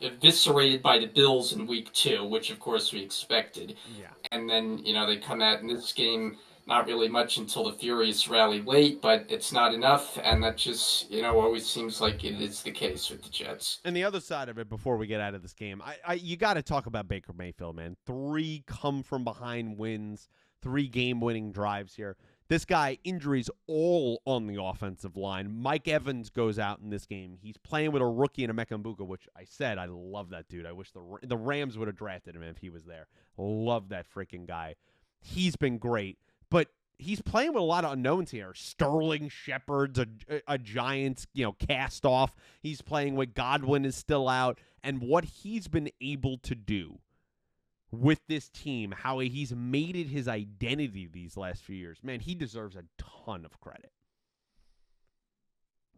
Speaker 2: eviscerated by the Bills in week 2, which of course we expected.
Speaker 1: Yeah.
Speaker 2: And then, they come out in this game, not really much until the Furious rally late, but it's not enough, and that just, always seems like it is the case with the Jets.
Speaker 1: And the other side of it, before we get out of this game, you got to talk about Baker Mayfield, man. 3 come from behind wins, 3 game-winning drives here. This guy, injuries all on the offensive line. Mike Evans goes out in this game. He's playing with a rookie in Emeka Egbuka, which I said I love that dude. I wish the Rams would have drafted him if he was there. Love that freaking guy. He's been great, but he's playing with a lot of unknowns here. Sterling Shepard's a Giants, cast off. He's playing with Godwin is still out, and what he's been able to do with this team, how he's made it his identity these last few years, man, he deserves a ton of credit.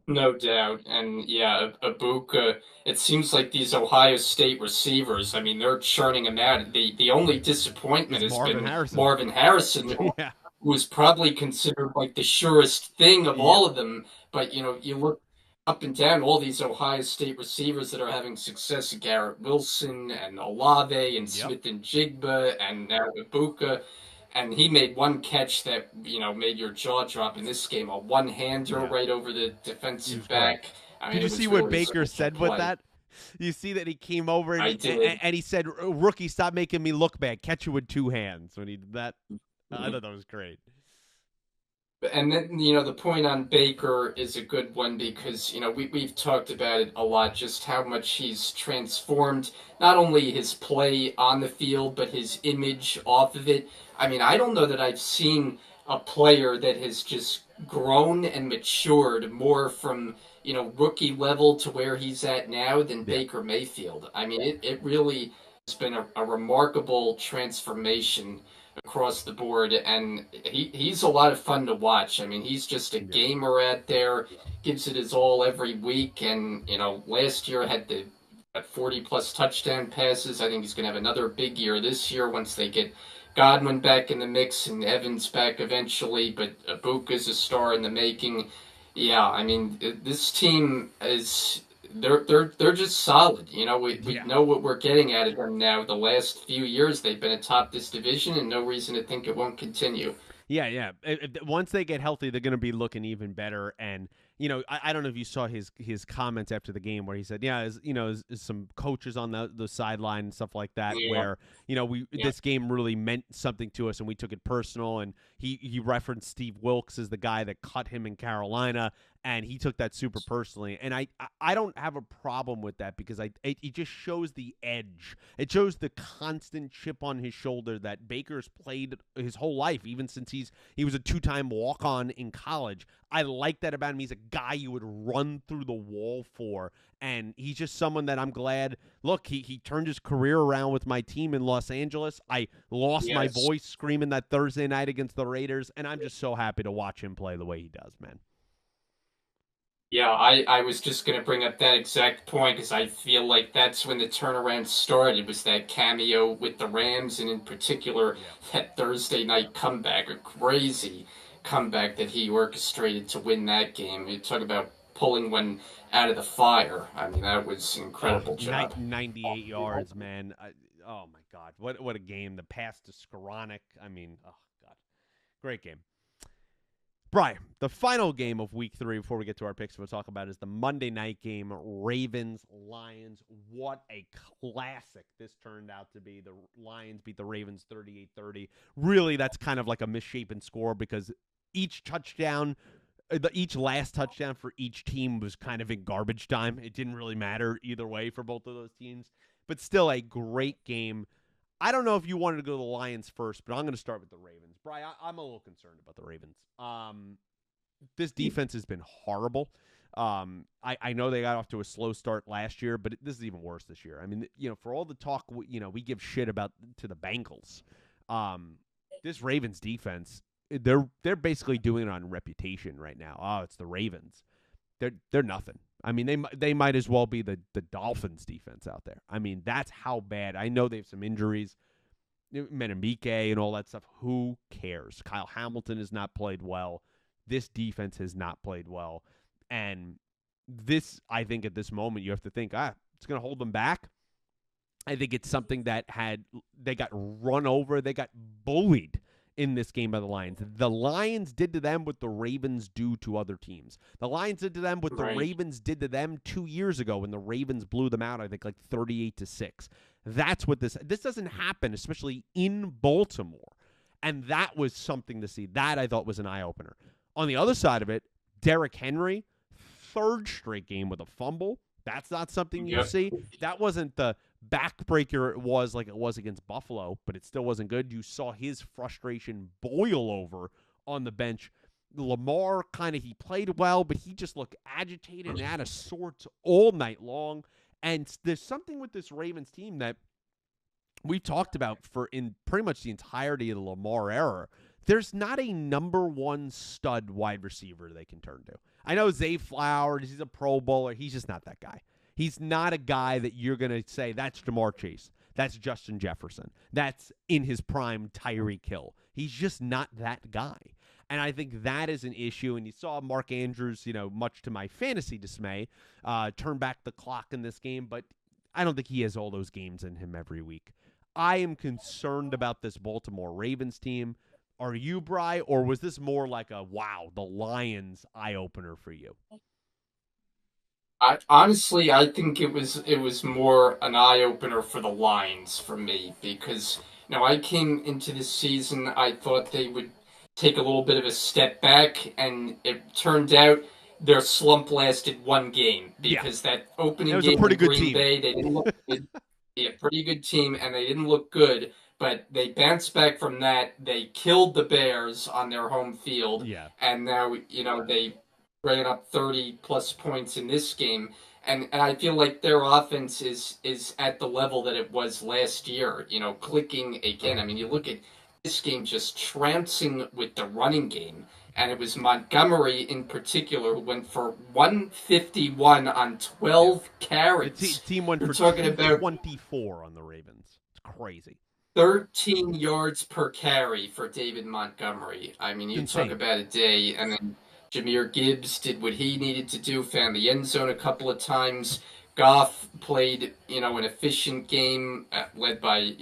Speaker 2: No doubt. And yeah, Ibuka, it seems like these Ohio State receivers, I mean, they're churning them out. The only disappointment
Speaker 1: It's
Speaker 2: has
Speaker 1: Marvin
Speaker 2: been
Speaker 1: Harrison.
Speaker 2: Marvin Harrison,
Speaker 1: Yeah.
Speaker 2: who was probably considered like the surest thing of
Speaker 1: Yep.
Speaker 2: all of them. But, you look up and down all these Ohio State receivers that are having success, Garrett Wilson and Olave and
Speaker 1: Yep.
Speaker 2: Smith and Jigba and now Ibuka. And he made one catch that made your jaw drop in this game, a one-hander
Speaker 1: Yeah.
Speaker 2: right over the
Speaker 1: He
Speaker 2: defensive
Speaker 1: was great.
Speaker 2: back. I mean,
Speaker 1: Did
Speaker 2: it
Speaker 1: you
Speaker 2: was
Speaker 1: see what
Speaker 2: really a
Speaker 1: Baker
Speaker 2: special
Speaker 1: said with
Speaker 2: play.
Speaker 1: that? You see that he came over
Speaker 2: I did.
Speaker 1: and he said, "Rookie, stop making me look bad. Catch you with 2 hands." When he did that, I thought that was great.
Speaker 2: And then, the point on Baker is a good one because, we've talked about it a lot, just how much he's transformed not only his play on the field, but his image off of it. I mean, I don't know that I've seen a player that has just grown and matured more from, rookie level to where he's at now than
Speaker 1: Yeah.
Speaker 2: Baker Mayfield. I mean, it really has been a remarkable transformation across the board, and he's a lot of fun to watch. I mean, he's just a
Speaker 1: Yeah.
Speaker 2: gamer out there, gives it his all every week, and last year had the 40 plus touchdown passes. I think he's going to have another big year this year once they get Godwin back in the mix and Evans back eventually. But Ibuka's a star in the making. Yeah, I mean, this team is they're just solid. We
Speaker 1: Yeah.
Speaker 2: know what we're getting out of them now. The last few years they've been atop this division, and no reason to think it won't continue.
Speaker 1: Yeah, yeah. Once they get healthy, they're going to be looking even better. And I don't know if you saw his comments after the game where he said, "Yeah, is some coaches on the sideline and stuff like that,
Speaker 2: Yeah,
Speaker 1: where we
Speaker 2: yeah,
Speaker 1: this game really meant something to us, and we took it personal." And he referenced Steve Wilkes as the guy that cut him in Carolina, and he took that super personally. And I don't have a problem with that because it just shows the edge. It shows the constant chip on his shoulder that Baker's played his whole life, even since he was a 2-time walk-on in college. I like that about him. He's a guy you would run through the wall for, and he's just someone that I'm glad. Look, he turned his career around with my team in Los Angeles. I lost my
Speaker 2: yes.
Speaker 1: voice screaming that Thursday night against the Raiders, and I'm just so happy to watch him play the way he does, man.
Speaker 2: Yeah, I was just going to bring up that exact point because I feel like that's when the turnaround started, was that cameo with the Rams, and in particular,
Speaker 1: Yeah.
Speaker 2: that Thursday night comeback, a crazy comeback that he orchestrated to win that game. You talk about pulling one out of the fire. I mean, that was an incredible job.
Speaker 1: 98 yards, man. Oh, my God. What a game. The pass to Skoranek. I mean, oh, God. Great game. Brian, the final game of week 3 before we get to our picks we'll talk about is the Monday night game, Ravens-Lions. What a classic this turned out to be. The Lions beat the Ravens 38-30. Really, that's kind of like a misshapen score because each last touchdown for each team was kind of in garbage time. It didn't really matter either way for both of those teams, but still a great game. I don't know if you wanted to go to the Lions first, but I'm going to start with the Ravens. Brian, I'm a little concerned about the Ravens. This defense has been horrible. I know they got off to a slow start last year, but this is even worse this year. I mean, for all the talk, we give shit about to the Bengals. This Ravens defense, they're basically doing it on reputation right now. Oh, it's the Ravens. They're nothing. I mean, they might as well be the Dolphins defense out there. I mean, that's how bad. I know they have some injuries, Menamike and all that stuff. Who cares? Kyle Hamilton has not played well. This defense has not played well. And this, I think at this moment, you have to think, it's going to hold them back. I think it's something that they got run over. They got bullied in this game by the Lions. The Lions did to them what the Ravens do to other teams. The Lions did to them what the Ravens did to them 2 years ago when the Ravens blew them out, I think, like 38-6. That's what this doesn't happen, especially in Baltimore. And that was something to see. That I thought was an eye-opener. On the other side of it, Derrick Henry, third straight game with a fumble. That's not something you see. That wasn't the backbreaker it was against Buffalo, but it still wasn't good. You saw his frustration boil over on the bench. Lamar he played well, but he just looked agitated and out of sorts all night long. And there's something with this Ravens team that we talked about in pretty much the entirety of the Lamar era. There's not a number one stud wide receiver they can turn to. I know Zay Flowers, he's a Pro Bowler. He's just not that guy. He's not a guy that you're going to say, that's Jamar Chase. That's Justin Jefferson. That's in his prime Tyreek Hill. He's just not that guy. And I think that is an issue. And you saw Mark Andrews, much to my fantasy dismay, turn back the clock in this game. But I don't think he has all those games in him every week. I am concerned about this Baltimore Ravens team. Are you, Bri, or was this more like a, wow, the Lions eye-opener for you?
Speaker 2: Honestly, I think it was more an eye opener for the Lions for me because I came into this season, I thought they would take a little bit of a step back, and it turned out their slump lasted one game because that opening game in Green Bay, they didn't look good. Yeah, pretty good team, and they didn't look good, but they bounced back from that. They killed the Bears on their home field, and now they ran up 30 plus points in this game, and I feel like their offense is at the level that it was last year, clicking again. I mean, you look at this game just trouncing with the running game, and it was Montgomery in particular who went for 151 on 12 carries.
Speaker 1: The team went for 24 on the Ravens. It's crazy.
Speaker 2: 13 yards per carry for David Montgomery. I mean, you talk about a day, and then Jahmyr Gibbs did what he needed to do, found the end zone a couple of times. Goff played, an efficient game led by,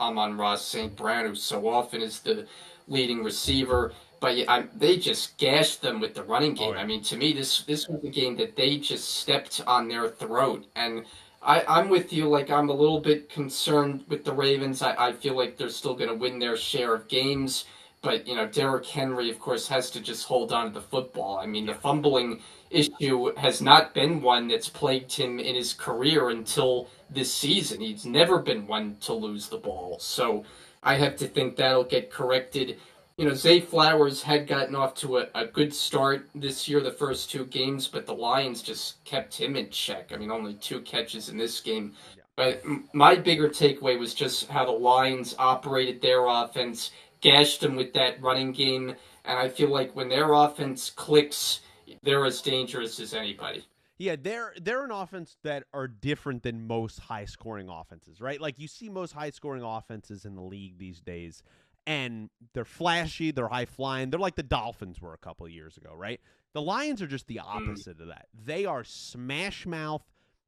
Speaker 2: Amon-Ra St. Brown, who so often is the leading receiver. But they just gashed them with the running game. Oh, yeah. I mean, to me, this was a game that they just stepped on their throat. And I'm with you. I'm a little bit concerned with the Ravens. I feel like they're still going to win their share of games. But, Derrick Henry, of course, has to just hold on to the football. I mean, the fumbling issue has not been one that's plagued him in his career until this season. He's never been one to lose the ball. So I have to think that'll get corrected. Zay Flowers had gotten off to a good start this year, the first two games, but the Lions just kept him in check. I mean, only 2 catches in this game. But my bigger takeaway was just how the Lions operated their offense, gashed them with that running game, and I feel like when their offense clicks, they're as dangerous as anybody.
Speaker 1: Yeah, they're an offense that are different than most high-scoring offenses, right? Like, you see most high-scoring offenses in the league these days, and they're flashy, they're high-flying. They're like the Dolphins were a couple of years ago, right? The Lions are just the opposite of that. They are smash-mouth.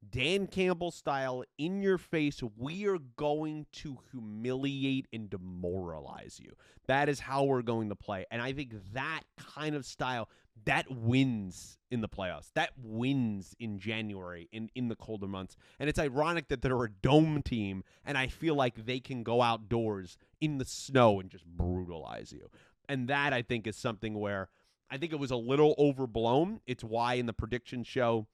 Speaker 1: Dan Campbell style, in your face, we are going to humiliate and demoralize you. That is how we're going to play. And I think that kind of style, that wins in the playoffs. That wins in January, in the colder months. And it's ironic that they're a dome team, and I feel like they can go outdoors in the snow and just brutalize you. And that, I think, is something where I think it was a little overblown. It's why in the prediction show,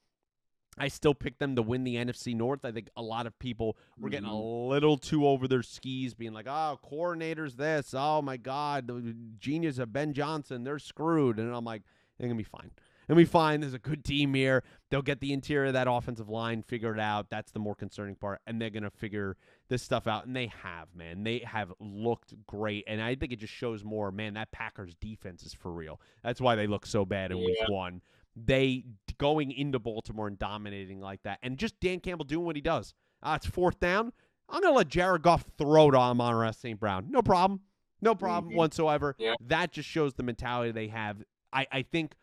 Speaker 1: I still picked them to win the NFC North. I think a lot of people were getting a little too over their skis, being like, oh, coordinators this. Oh, my God, the genius of Ben Johnson, they're screwed. And I'm like, they're going to be fine. They're going to be fine. There's a good team here. They'll get the interior of that offensive line figured out. That's the more concerning part. And they're going to figure this stuff out. And they have, man. They have looked great. And I think it just shows more, man, that Packers defense is for real. That's why they look so bad in week one. They going into Baltimore and dominating like that. And just Dan Campbell doing what he does. It's fourth down. I'm going to let Jared Goff throw to Amon-Ra St. Brown. No problem. No problem whatsoever.
Speaker 2: Yeah.
Speaker 1: That just shows the mentality they have. I think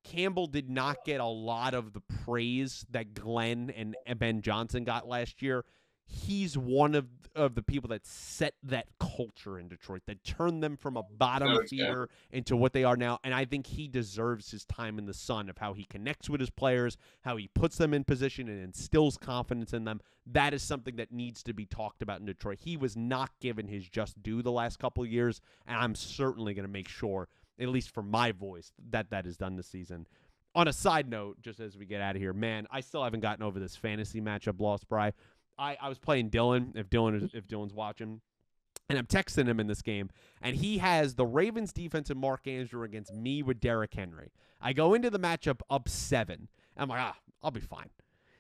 Speaker 1: Campbell did not get a lot of the praise that Glenn and Ben Johnson got last year. He's one of the people that set that culture in Detroit, that turned them from a bottom feeder into what they are now. And I think he deserves his time in the sun of how he connects with his players, how he puts them in position and instills confidence in them. That is something that needs to be talked about in Detroit. He was not given his just due the last couple of years, and I'm certainly going to make sure, at least for my voice, that is done this season. On a side note, just as we get out of here, man, I still haven't gotten over this fantasy matchup loss, Bri. I was playing Dylan, if Dylan's watching, and I'm texting him in this game, and he has the Ravens defense and Mark Andrews against me with Derrick Henry. I go into the matchup up 7. I'm like, I'll be fine.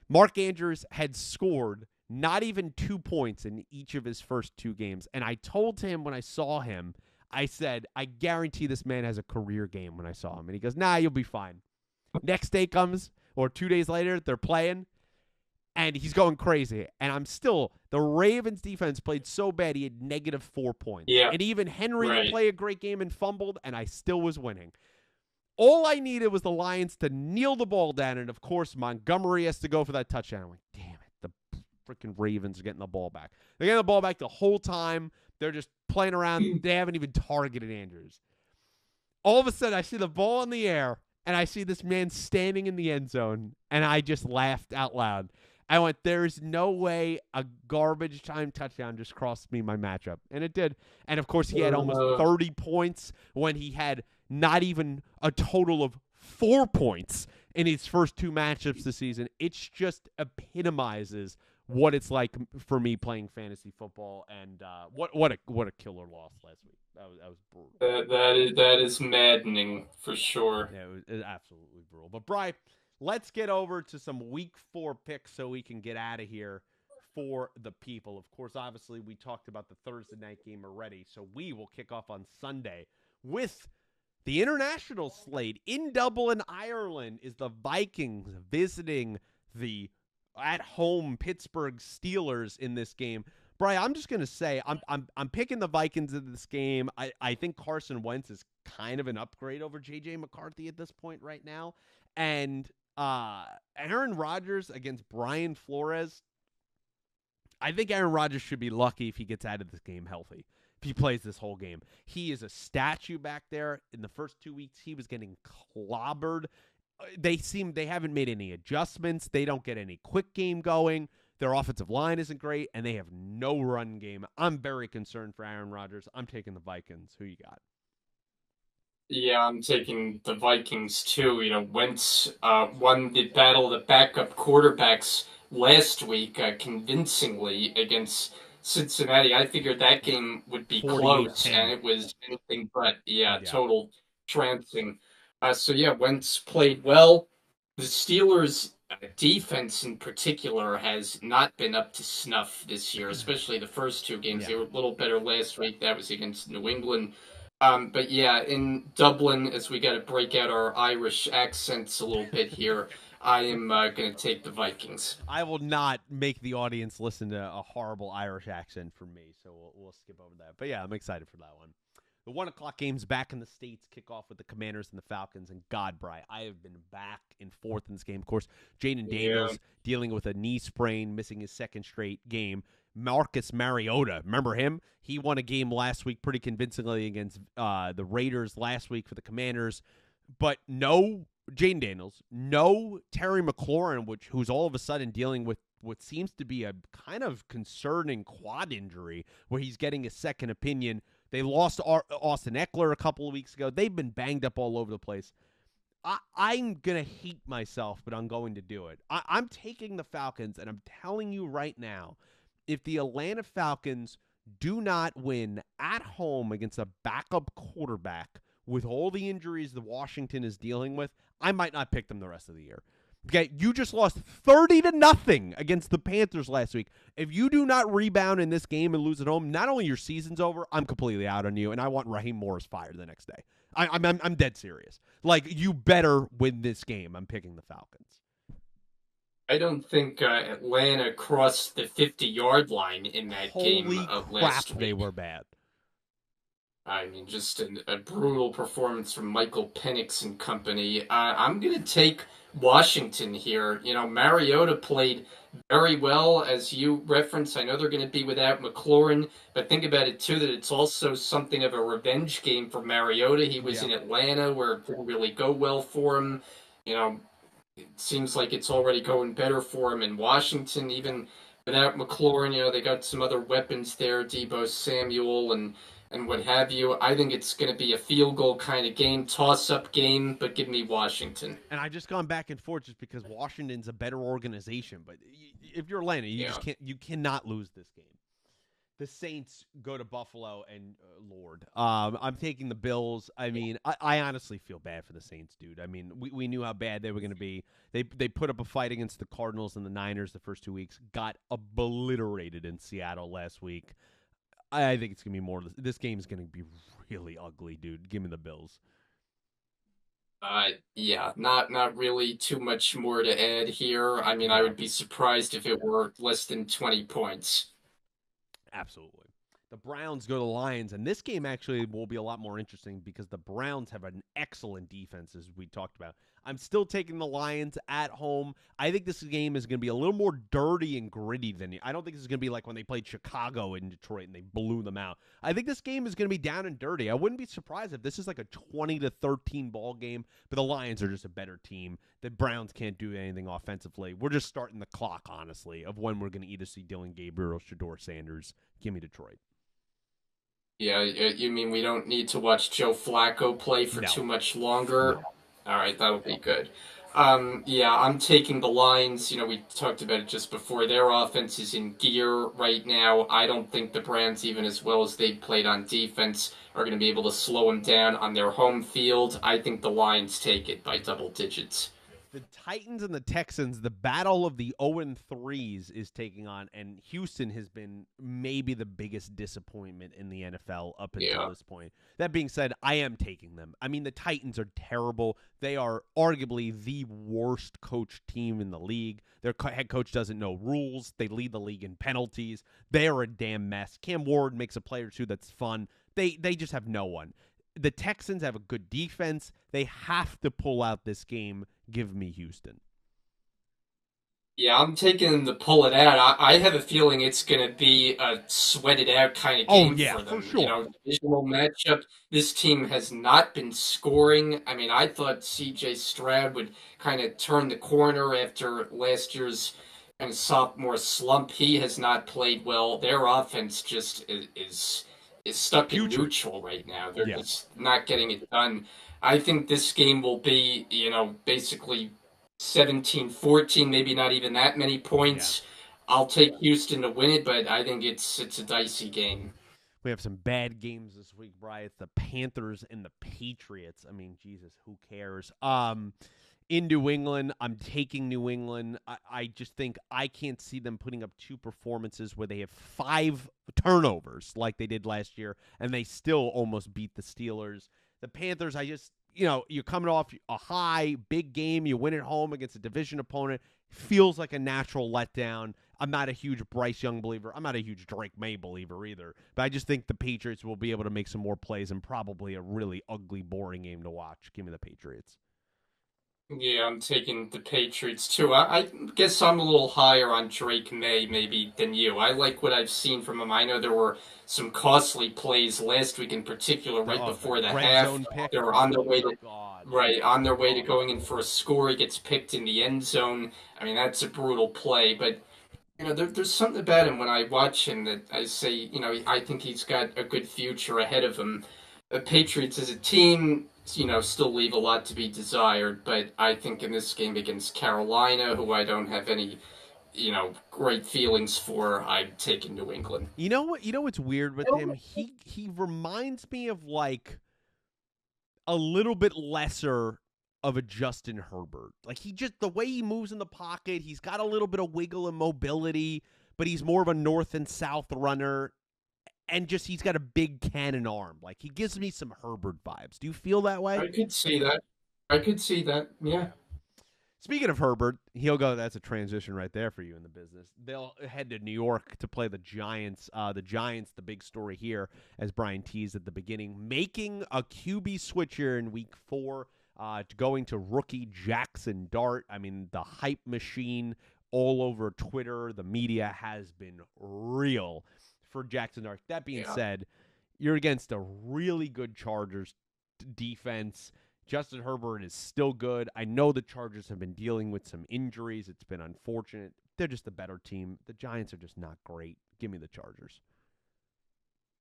Speaker 1: Mark Andrews had scored not even 2 points in each of his first 2 games, and I told him when I saw him, I said, I guarantee this man has a career game when I saw him. And he goes, nah, you'll be fine. Next day comes, or 2 days later, they're playing, and he's going crazy. And I'm still, the Ravens defense played so bad, he had -4 points.
Speaker 2: Yeah.
Speaker 1: And even Henry would play a great game and fumbled, and I still was winning. All I needed was the Lions to kneel the ball down, and of course, Montgomery has to go for that touchdown. I'm like, damn it, the freaking Ravens are getting the ball back. They're getting the ball back the whole time. They're just playing around. They haven't even targeted Andrews. All of a sudden, I see the ball in the air, and I see this man standing in the end zone, and I just laughed out loud. I went, there's no way a garbage time touchdown just crossed me my matchup. And it did. And, of course, he had almost 30 points when he had not even a total of 4 points in his first 2 matchups this season. It just epitomizes what it's like for me playing fantasy football. And what a killer loss last week. That was brutal.
Speaker 2: That is maddening for sure.
Speaker 1: Yeah, it was absolutely brutal. But, Bri, let's get over to some week 4 picks so we can get out of here for the people. Of course, obviously, we talked about the Thursday night game already, so we will kick off on Sunday with the international slate. In Dublin, Ireland, is the Vikings visiting the at-home Pittsburgh Steelers in this game. Brian, I'm just gonna say I'm picking the Vikings in this game. I think Carson Wentz is kind of an upgrade over J.J. McCarthy at this point right now, and Aaron Rodgers against Brian Flores. I think Aaron Rodgers should be lucky if he gets out of this game healthy. If he plays this whole game, he is a statue back there. In the first 2 weeks, he was getting clobbered. They haven't made any adjustments. They don't get any quick game going. Their offensive line isn't great, and they have no run game. I'm very concerned for Aaron Rodgers. I'm taking the Vikings. Who you got?
Speaker 2: Yeah, I'm taking the Vikings too. Wentz won the battle of the backup quarterbacks last week convincingly against Cincinnati. I figured that game would be close, and it was anything but. Yeah. Total trouncing. Wentz played well. The Steelers' defense in particular has not been up to snuff this year, especially the first 2 games. They were a little better last week. That was against New England. In Dublin, as we got to break out our Irish accents a little bit here, I am going to take the Vikings.
Speaker 1: I will not make the audience listen to a horrible Irish accent from me, so we'll skip over that. But yeah, I'm excited for that one. The 1 o'clock games back in the States kick off with the Commanders and the Falcons. And God, Bry, I have been back and forth in this game. Of course, Jaden
Speaker 2: Yeah.
Speaker 1: Daniels dealing with a knee sprain, missing his second straight game. Marcus Mariota, remember him? He won a game last week pretty convincingly against the Raiders last week for the Commanders. But no Jaden Daniels, no Terry McLaurin, who's all of a sudden dealing with what seems to be a kind of concerning quad injury where he's getting a second opinion. They lost Austin Eckler a couple of weeks ago. They've been banged up all over the place. I'm going to hate myself, but I'm going to do it. I'm taking the Falcons, and I'm telling you right now, if the Atlanta Falcons do not win at home against a backup quarterback with all the injuries that Washington is dealing with, I might not pick them the rest of the year. Okay, you just lost 30-0 against the Panthers last week. If you do not rebound in this game and lose at home, not only your season's over, I'm completely out on you, and I want Raheem Morris fired the next day. I'm dead serious. Like, you better win this game. I'm picking the Falcons.
Speaker 2: I don't think Atlanta crossed the 50-yard line in that game
Speaker 1: Holy
Speaker 2: last
Speaker 1: crap,
Speaker 2: week.
Speaker 1: they were bad.
Speaker 2: I mean, just a brutal performance from Michael Penix and company. I'm going to take Washington here. You know, Mariota played very well, as you referenced. I know they're going to be without McLaurin, but think about it, too, that it's also something of a revenge game for Mariota. He was in Atlanta, where it didn't really go well for him. You know, it seems like it's already going better for him in Washington, even without McLaurin. You know, they got some other weapons there, Deebo Samuel and what have you. I think it's going to be a field goal kind of game, toss-up game, but give me Washington.
Speaker 1: And I just gone back and forth just because Washington's a better organization. But if you're Atlanta, you cannot lose this game. The Saints go to Buffalo, and Lord, I'm taking the Bills. I mean, I honestly feel bad for the Saints, dude. I mean, we knew how bad they were going to be. They put up a fight against the Cardinals and the Niners the first 2 weeks, got obliterated in Seattle last week. I think it's going to be more. This game is going to be really ugly, dude. Give me the Bills.
Speaker 2: Yeah, not really too much more to add here. I mean, I would be surprised if it were less than 20 points.
Speaker 1: Absolutely. The Browns go to the Lions, and this game actually will be a lot more interesting because the Browns have an excellent defense, as we talked about. I'm still taking the Lions at home. I think this game is going to be a little more dirty and gritty than I don't think this is going to be like when they played Chicago in Detroit and they blew them out. I think this game is going to be down and dirty. I wouldn't be surprised if this is like a 20-13 ball game, but the Lions are just a better team. The Browns can't do anything offensively. We're just starting the clock, honestly, of when we're going to either see Dylan Gabriel or Shedeur Sanders. Give me Detroit.
Speaker 2: Yeah, you mean we don't need to watch Joe Flacco play for too much longer?
Speaker 1: No.
Speaker 2: All right, that'll be good. Yeah, I'm taking the Lions. You know, we talked about it just before. Their offense is in gear right now. I don't think the Browns, even as well as they've played on defense, are going to be able to slow them down on their home field. I think the Lions take it by double digits.
Speaker 1: The Titans and the Texans, the battle of the 0-3s is taking on, and Houston has been maybe the biggest disappointment in the NFL up until this point. That being said, I am taking them. I mean, the Titans are terrible. They are arguably the worst coached team in the league. Their head coach doesn't know rules. They lead the league in penalties. They are a damn mess. Cam Ward makes a play or two that's fun. They just have no one. The Texans have a good defense. They have to pull out this game. Give me Houston.
Speaker 2: Yeah, I'm taking them to pull it out. I have a feeling it's going to be a sweated out kind of game for them.
Speaker 1: For sure.
Speaker 2: You know, divisional matchup. This team has not been scoring. I mean, I thought C.J. Stroud would kind of turn the corner after last year's kind of sophomore slump. He has not played well. Their offense just is stuck in neutral right now. They're just not getting it done. I think this game will be, you know, basically 17-14, maybe not even that many points. Yeah. I'll take Houston to win it, but I think it's a dicey game.
Speaker 1: We have some bad games this week, Brian. It's the Panthers and the Patriots. I mean, Jesus, who cares? In New England, I'm taking New England. I just think I can't see them putting up two performances where they have 5 turnovers like they did last year, and they still almost beat the Steelers. The Panthers, you're coming off a high, big game. You win at home against a division opponent. Feels like a natural letdown. I'm not a huge Bryce Young believer. I'm not a huge Drake May believer either. But I just think the Patriots will be able to make some more plays and probably a really ugly, boring game to watch. Give me the Patriots.
Speaker 2: Yeah, I'm taking the Patriots too. I guess I'm a little higher on Drake May maybe than you. I like what I've seen from him. I know there were some costly plays last week in particular, right
Speaker 1: The
Speaker 2: before the
Speaker 1: red
Speaker 2: half.
Speaker 1: zone pick.
Speaker 2: They were on their way
Speaker 1: Oh,
Speaker 2: to
Speaker 1: God.
Speaker 2: right on their way to going in for a score. He gets picked in the end zone. I mean, that's a brutal play, but there's something about him when I watch him that I say, I think he's got a good future ahead of him. The Patriots as a team, still leave a lot to be desired, but I think in this game against Carolina, who I don't have any, great feelings for, I'm taking New England.
Speaker 1: You know what? You know what's weird with him? He reminds me of like a little bit lesser of a Justin Herbert. Like he just the way he moves in the pocket, he's got a little bit of wiggle and mobility, but he's more of a north and south runner. And just he's got a big cannon arm. Like he gives me some Herbert vibes. Do you feel that way?
Speaker 2: I could see that. I could see that.
Speaker 1: Yeah.
Speaker 2: Yeah.
Speaker 1: Speaking of Herbert, he'll go. That's a transition right there for you in the business. They'll head to New York to play the Giants. The Giants, the big story here, as Brian teased at the beginning, making a QB switch here in Week 4, going to rookie Jackson Dart. I mean, the hype machine all over Twitter, the media has been real for Jackson Dart. That being said, you're against a really good Chargers defense. Justin Herbert is still good. I know the Chargers have been dealing with some injuries. It's been unfortunate. They're just a better team. The Giants are just not great. Give me the Chargers.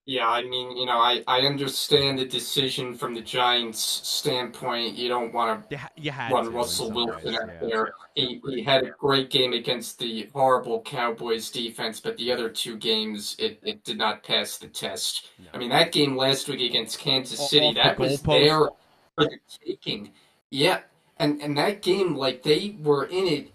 Speaker 2: Yeah, I mean, I understand the decision from the Giants' standpoint. You don't want to
Speaker 1: You had
Speaker 2: run
Speaker 1: to in
Speaker 2: Russell
Speaker 1: some
Speaker 2: Wilson
Speaker 1: ways,
Speaker 2: out
Speaker 1: yeah.
Speaker 2: there. He had a great game against the horrible Cowboys defense, but the other two games, it did not pass the test.
Speaker 1: No.
Speaker 2: I mean, that game last week against Kansas City,
Speaker 1: Off the
Speaker 2: that was
Speaker 1: goalpost?
Speaker 2: there for the taking. Yeah, and that game, like, they were in it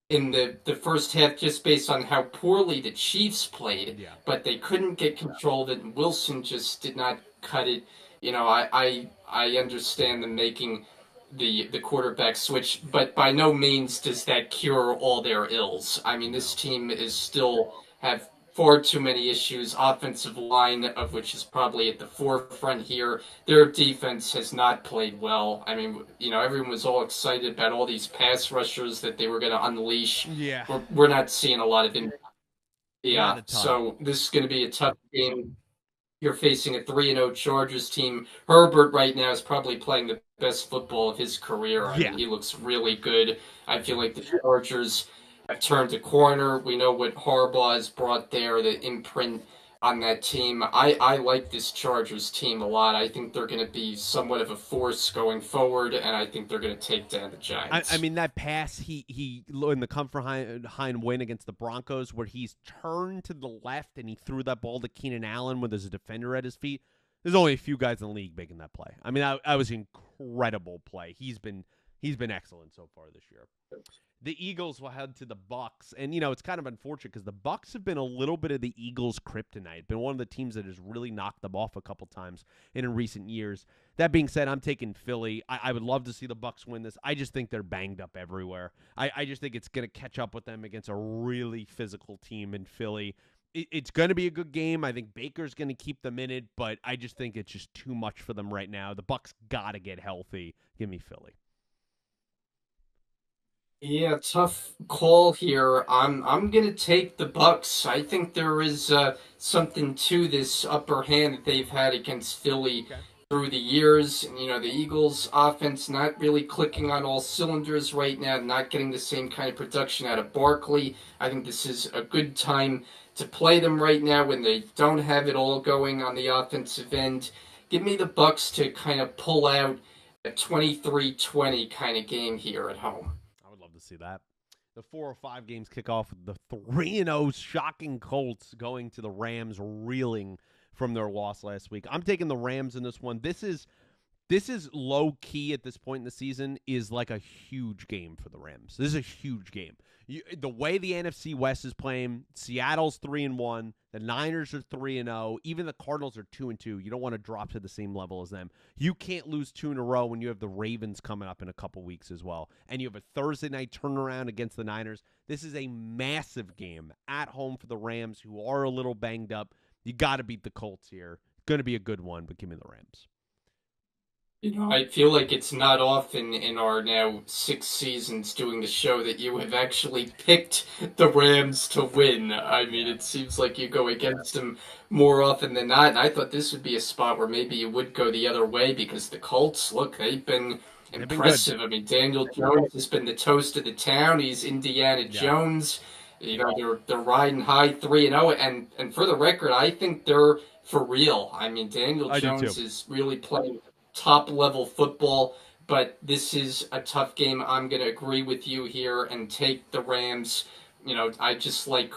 Speaker 2: in the first half just based on how poorly the Chiefs played,
Speaker 1: Yeah.
Speaker 2: but they couldn't get control of it, and Wilson just did not cut it. I understand them making the quarterback switch, but by no means does that cure all their ills. I mean, this team is still have far too many issues. Offensive line, of which is probably at the forefront here. Their defense has not played well. I mean, everyone was all excited about all these pass rushers that they were going to unleash.
Speaker 1: Yeah.
Speaker 2: We're not seeing a lot of it.
Speaker 1: Not
Speaker 2: Yeah,
Speaker 1: a ton.
Speaker 2: so this is going to be a tough game. You're facing a 3-0 Chargers team. Herbert right now is probably playing the best football of his career. I mean, he looks really good. I feel like the Chargers have turned a corner. We know what Harbaugh has brought there, the imprint on that team. I like this Chargers team a lot. I think they're going to be somewhat of a force going forward, and I think they're going to take down the Giants.
Speaker 1: I mean, that pass he in the Comfort Hine win against the Broncos, where he's turned to the left and he threw that ball to Keenan Allen with his defender at his feet. There's only a few guys in the league making that play. I mean, that was an incredible play. He's been excellent so far this year. The Eagles will head to the Bucks, and it's kind of unfortunate because the Bucks have been a little bit of the Eagles' kryptonite. Been one of the teams that has really knocked them off a couple times in recent years. That being said, I'm taking Philly. I would love to see the Bucks win this. I just think they're banged up everywhere. I just think it's going to catch up with them against a really physical team in Philly. It's going to be a good game. I think Baker's going to keep them in it, but I just think it's just too much for them right now. The Bucks got to get healthy. Give me Philly.
Speaker 2: Yeah, tough call here. I'm gonna take the Bucks. I think there is something to this upper hand that they've had against Philly through the years. And, the Eagles' offense not really clicking on all cylinders right now, not getting the same kind of production out of Barkley. I think this is a good time to play them right now when they don't have it all going on the offensive end. Give me the Bucks to kind of pull out a 23-20 kind of game here at home.
Speaker 1: See that. The 405 games kick off with the 3-0 shocking Colts going to the Rams, reeling from their loss last week. I'm taking the Rams in this one. This is this is low key at this point in the season is like a huge game for the Rams. This is a huge game. The way the NFC West is playing, Seattle's 3-1, the Niners are 3-0, even the Cardinals are 2-2. You don't want to drop to the same level as them. You can't lose 2 in a row when you have the Ravens coming up in a couple weeks as well, and you have a Thursday night turnaround against the Niners. This is a massive game at home for the Rams, who are a little banged up. You got to beat the Colts here. It's going to be a good one, but give me the Rams.
Speaker 2: I feel like it's not often in our now 6 seasons doing the show that you have actually picked the Rams to win. I mean, it seems like you go against them more often than not. And I thought this would be a spot where maybe you would go the other way because the Colts, look, they've been impressive. I mean, Daniel Jones has been the toast of the town. He's Indiana Jones. They're riding high 3-0, and for the record, I think they're for real. I mean, Daniel Jones is really playing top level football, but this is a tough game. I'm going to agree with you here and take the Rams. I just like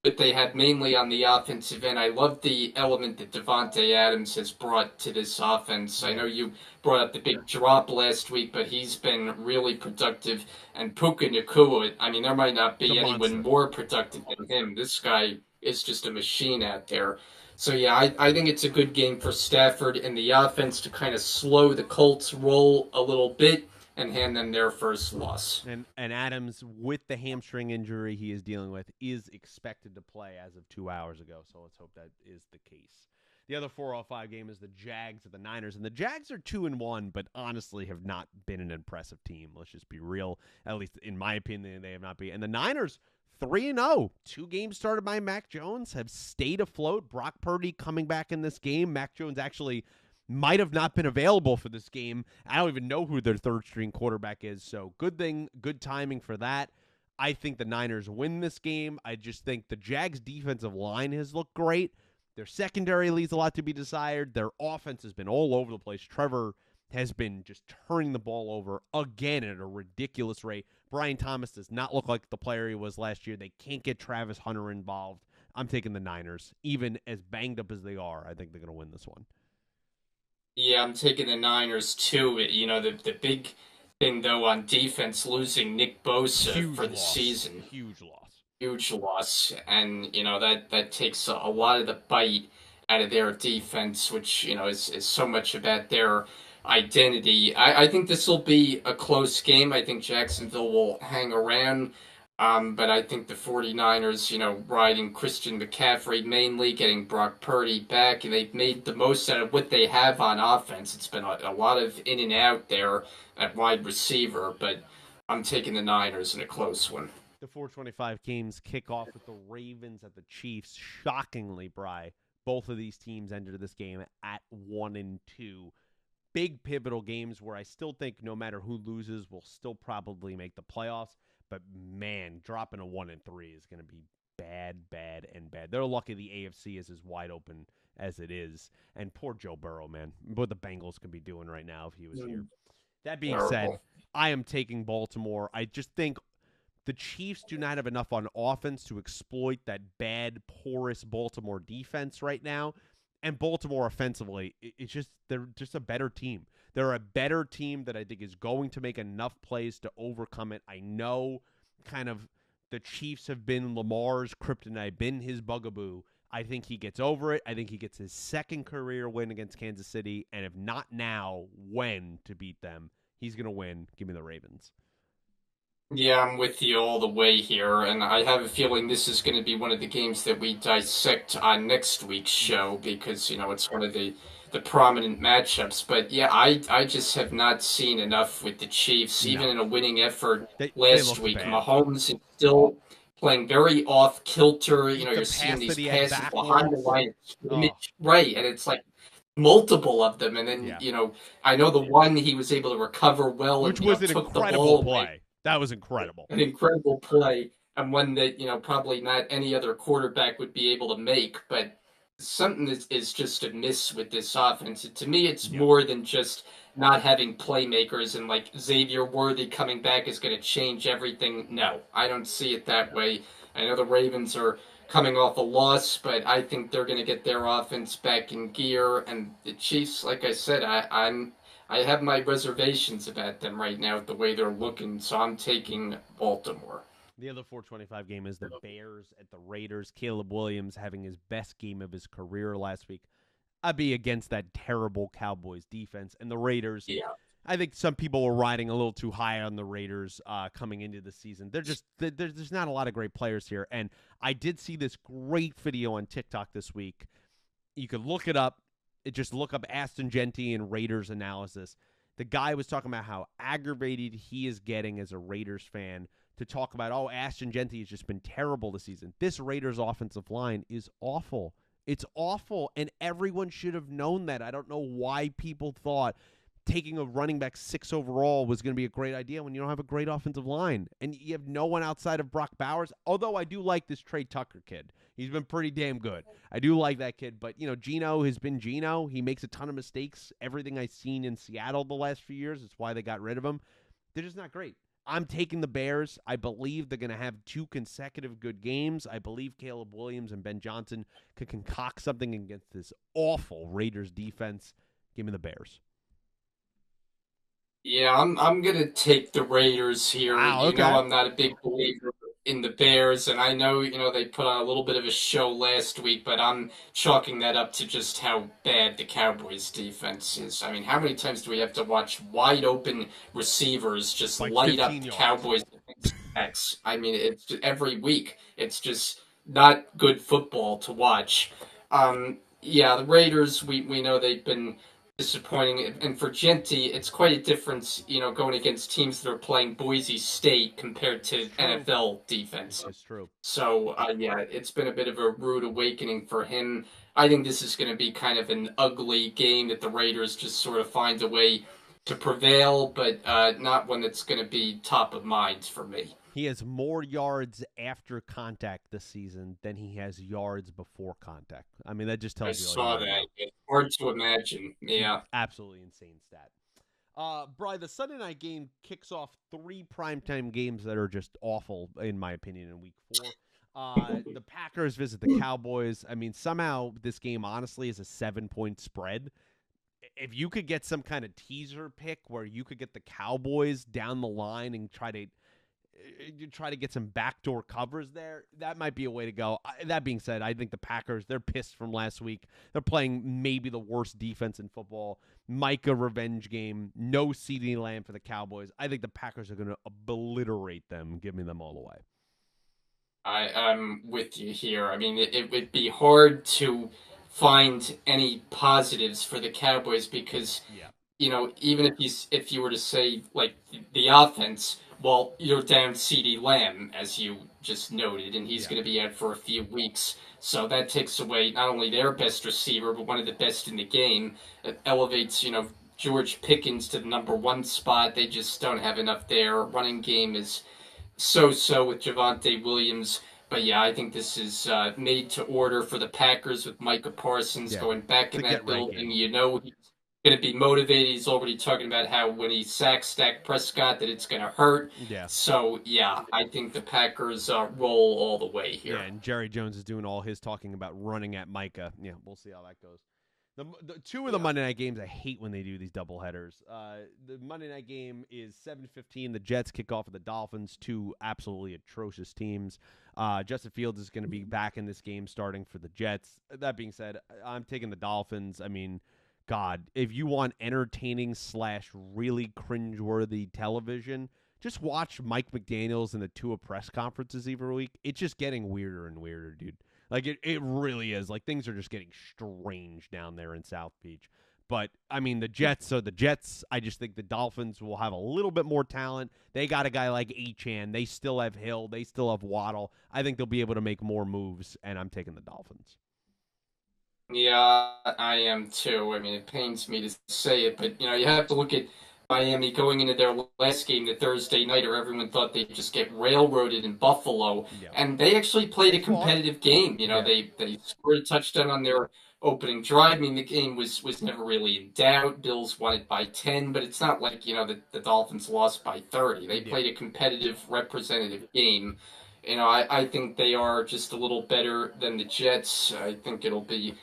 Speaker 2: what they have mainly on the offensive end. I love the element that Devontae Adams has brought to this offense. I know you brought up the big drop last week, but he's been really productive. And Puka Nacua, I mean, there might not be anyone more productive than him. This guy is just a machine out there. So, yeah, I think it's a good game for Stafford and the offense to kind of slow the Colts' roll a little bit and hand them their first loss.
Speaker 1: And Adams, with the hamstring injury he is dealing with, is expected to play as of 2 hours ago. So let's hope that is the case. The other 4-5 game is the Jags at the Niners. And the Jags are 2-1, but honestly have not been an impressive team. Let's just be real. At least in my opinion, they have not been. And the Niners 3-0. 2 games started by Mac Jones have stayed afloat. Brock Purdy coming back in this game. Mac Jones actually might have not been available for this game. I don't even know who their third-string quarterback is, so good thing, good timing for that. I think the Niners win this game. I just think the Jags' defensive line has looked great. Their secondary leaves a lot to be desired. Their offense has been all over the place. Trevor has been just turning the ball over again at a ridiculous rate. Brian Thomas does not look like the player he was last year. They can't get Travis Hunter involved. I'm taking the Niners. Even as banged up as they are, I think they're going to win this one.
Speaker 2: Yeah, I'm taking the Niners too. The big thing, though, on defense, losing Nick Bosa for the season.
Speaker 1: Huge loss.
Speaker 2: Huge loss. And, that takes a lot of the bite out of their defense, which, is so much about their identity. I think this will be a close game. I think Jacksonville will hang around. But I think the 49ers, riding Christian McCaffrey mainly, getting Brock Purdy back, and they've made the most out of what they have on offense. It's been a lot of in and out there at wide receiver, but I'm taking the Niners in a close one.
Speaker 1: The 425 games kick off with the Ravens at the Chiefs. Shockingly, Bri, both of these teams entered this game at 1-2. Big pivotal games where I still think no matter who loses, we'll still probably make the playoffs. But, man, dropping a 1-3 is going to be bad. They're lucky the AFC is as wide open as it is. And poor Joe Burrow, man. What the Bengals could be doing right now if he was here. That being said, I am taking Baltimore. I just think the Chiefs do not have enough on offense to exploit that bad, porous Baltimore defense right now. And Baltimore offensively, they're just a better team. They're a better team that I think is going to make enough plays to overcome it. I know kind of the Chiefs have been Lamar's kryptonite, been his bugaboo. I think he gets over it. I think he gets his second career win against Kansas City. And if not now, when to beat them? He's going to win. Give me the Ravens.
Speaker 2: Yeah, I'm with you all the way here, and I have a feeling this is going to be one of the games that we dissect on next week's show because, it's one of the prominent matchups. But, yeah, I just have not seen enough with the Chiefs, even in a winning effort last week. Mahomes is still playing very off-kilter. You're seeing these passes behind the line of scrimmage. Right, and it's like multiple of them. And then, I know the one he was able to recover well.
Speaker 1: Which was an incredible play. That was incredible.
Speaker 2: An incredible play, and one that, probably not any other quarterback would be able to make, but something that is just a miss with this offense. To me, it's more than just not having playmakers and like Xavier Worthy coming back is going to change everything. No, I don't see it that way. I know the Ravens are coming off a loss, but I think they're going to get their offense back in gear, and the Chiefs, like I said, I have my reservations about them right now, the way they're looking. So I'm taking Baltimore.
Speaker 1: The other 425 game is the Bears at the Raiders. Caleb Williams having his best game of his career last week. I'd be against that terrible Cowboys defense. And the Raiders,
Speaker 2: Yeah.
Speaker 1: I think some people were riding a little too high on the Raiders coming into the season. There's not a lot of great players here. And I did see this great video on TikTok this week. You could look it up. Just look up Aston Genty and Raiders analysis. The guy was talking about how aggravated he is getting as a Raiders fan to talk about, oh, Aston Genty has just been terrible this season. This Raiders offensive line is awful. It's awful, and everyone should have known that. I don't know why people thought taking a running back 6 overall was going to be a great idea when you don't have a great offensive line. And you have no one outside of Brock Bowers, although I do like this Trey Tucker kid. He's been pretty damn good. I do like that kid. But, Geno has been Geno. He makes a ton of mistakes. Everything I've seen in Seattle the last few years, it's why they got rid of him. They're just not great. I'm taking the Bears. I believe they're going to have 2 consecutive good games. I believe Caleb Williams and Ben Johnson could concoct something against this awful Raiders defense. Give me the Bears.
Speaker 2: Yeah, I'm gonna take the Raiders here.
Speaker 1: Wow,
Speaker 2: You
Speaker 1: okay.
Speaker 2: know I'm not a big believer in the Bears, and I know, they put on a little bit of a show last week, but I'm chalking that up to just how bad the Cowboys defense is. I mean, how many times do we have to watch wide open receivers just
Speaker 1: Like
Speaker 2: light up
Speaker 1: 15
Speaker 2: the
Speaker 1: yards.
Speaker 2: Cowboys backs? I mean, it's every week. It's just not good football to watch. Yeah, the Raiders, we know they've been disappointing. And for Genty, it's quite a difference, going against teams that are playing Boise State compared
Speaker 1: It's
Speaker 2: to
Speaker 1: true.
Speaker 2: NFL defense.
Speaker 1: It's true.
Speaker 2: So, yeah, it's been a bit of a rude awakening for him. I think this is going to be kind of an ugly game that the Raiders just sort of find a way to prevail, but not one that's going to be top of mind for me.
Speaker 1: He has more yards after contact this season than he has yards before contact. I mean, that just
Speaker 2: I
Speaker 1: tells you all you
Speaker 2: saw
Speaker 1: need to
Speaker 2: that.
Speaker 1: know.
Speaker 2: It's hard to imagine. Yeah.
Speaker 1: Absolutely insane stat. Bri, the Sunday night game kicks off 3 primetime games that are just awful, in my opinion, in week 4. The Packers visit the Cowboys. I mean, somehow this game, honestly, is a 7-point spread. If you could get some kind of teaser pick where you could get the Cowboys down the line and try to get some backdoor covers there, that might be a way to go. That being said, I think the Packers, they're pissed from last week. They're playing maybe the worst defense in football. Micah revenge game. No CeeDee Lamb for the Cowboys. I think the Packers are going to obliterate them, giving them all away.
Speaker 2: I'm with you here. I mean, it would be hard to find any positives for the Cowboys because
Speaker 1: Yeah.
Speaker 2: even if you were to say like the offense, well, you're down CeeDee Lamb as you just noted, and he's
Speaker 1: Yeah.
Speaker 2: going to be out for a few weeks. So that takes away not only their best receiver, but one of the best in the game. It elevates, George Pickens to the #1 spot. They just don't have enough there. Running game is so with Javonte Williams. But yeah, I think this is made to order for the Packers with Micah Parsons
Speaker 1: Yeah.
Speaker 2: going back
Speaker 1: It's a
Speaker 2: in
Speaker 1: get
Speaker 2: that
Speaker 1: right
Speaker 2: building.
Speaker 1: game.
Speaker 2: He's going to be motivated. He's already talking about how when he sacks Dak Prescott that it's going to hurt.
Speaker 1: Yeah.
Speaker 2: So yeah, I think the Packers roll all the way
Speaker 1: Yeah,
Speaker 2: here.
Speaker 1: and Jerry Jones is doing all his talking about running at Micah. Yeah, we'll see how that goes. The 2 of the
Speaker 2: Yeah.
Speaker 1: Monday night games, I hate when they do these doubleheaders. The Monday night game is 7:15. The Jets kick off with the Dolphins, 2 absolutely atrocious teams. Justin Fields is going to be back in this game starting for the Jets. That being said, I'm taking the Dolphins. I mean, God, if you want entertaining / really cringeworthy television, just watch Mike McDaniels and the Tua press conferences every week. It's just getting weirder and weirder, dude. Like it really is. Like things are just getting strange down there in South Beach. But I mean, the Jets are the Jets. I just think the Dolphins will have a little bit more talent. They got a guy like Achan. They still have Hill. They still have Waddle. I think they'll be able to make more moves, and I'm taking the Dolphins.
Speaker 2: Yeah, I am too. I mean, it pains me to say it, but you have to look at Miami going into their last game, the Thursday nighter. Everyone thought they'd just get railroaded in Buffalo,
Speaker 1: Yeah,
Speaker 2: and they actually played
Speaker 1: they
Speaker 2: a
Speaker 1: fought.
Speaker 2: competitive game.
Speaker 1: Yeah,
Speaker 2: They scored a touchdown on their opening drive. I mean, the game was never really in doubt. Bills won it by 10, but it's not like the Dolphins lost by 30. They
Speaker 1: yeah.
Speaker 2: played a competitive, representative game. I think they are just a little better than the Jets. I think it'll be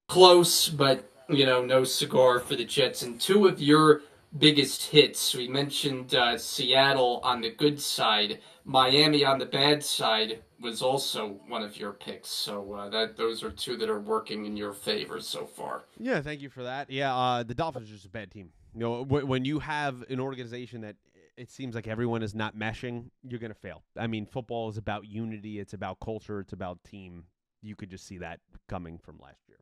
Speaker 2: close, but no cigar for the Jets. And 2 of your biggest hits. We mentioned Seattle on the good side. Miami on the bad side was also one of your picks. So that those are two that are working in your favor so far.
Speaker 1: Yeah, thank you for that. Yeah, the Dolphins are just a bad team. When you have an organization that it seems like everyone is not meshing, you're going to fail. I mean, football is about unity, it's about culture, it's about team. You could just see that coming from last year.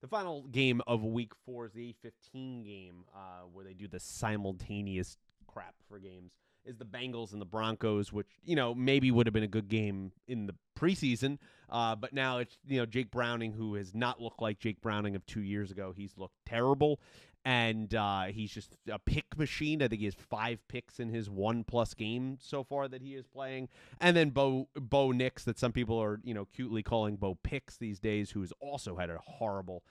Speaker 1: The final game of Week 4 is the 8:15 game, where they do the simultaneous crap for games. Is the Bengals and the Broncos, which maybe would have been a good game in the preseason, but now it's Jake Browning, who has not looked like Jake Browning of 2 years ago. He's looked terrible, and he's just a pick machine. I think he has 5 picks in his 1+ game so far that he is playing. And then Bo Nix, that some people are cutely calling Bo Picks these days, who's also had a horrible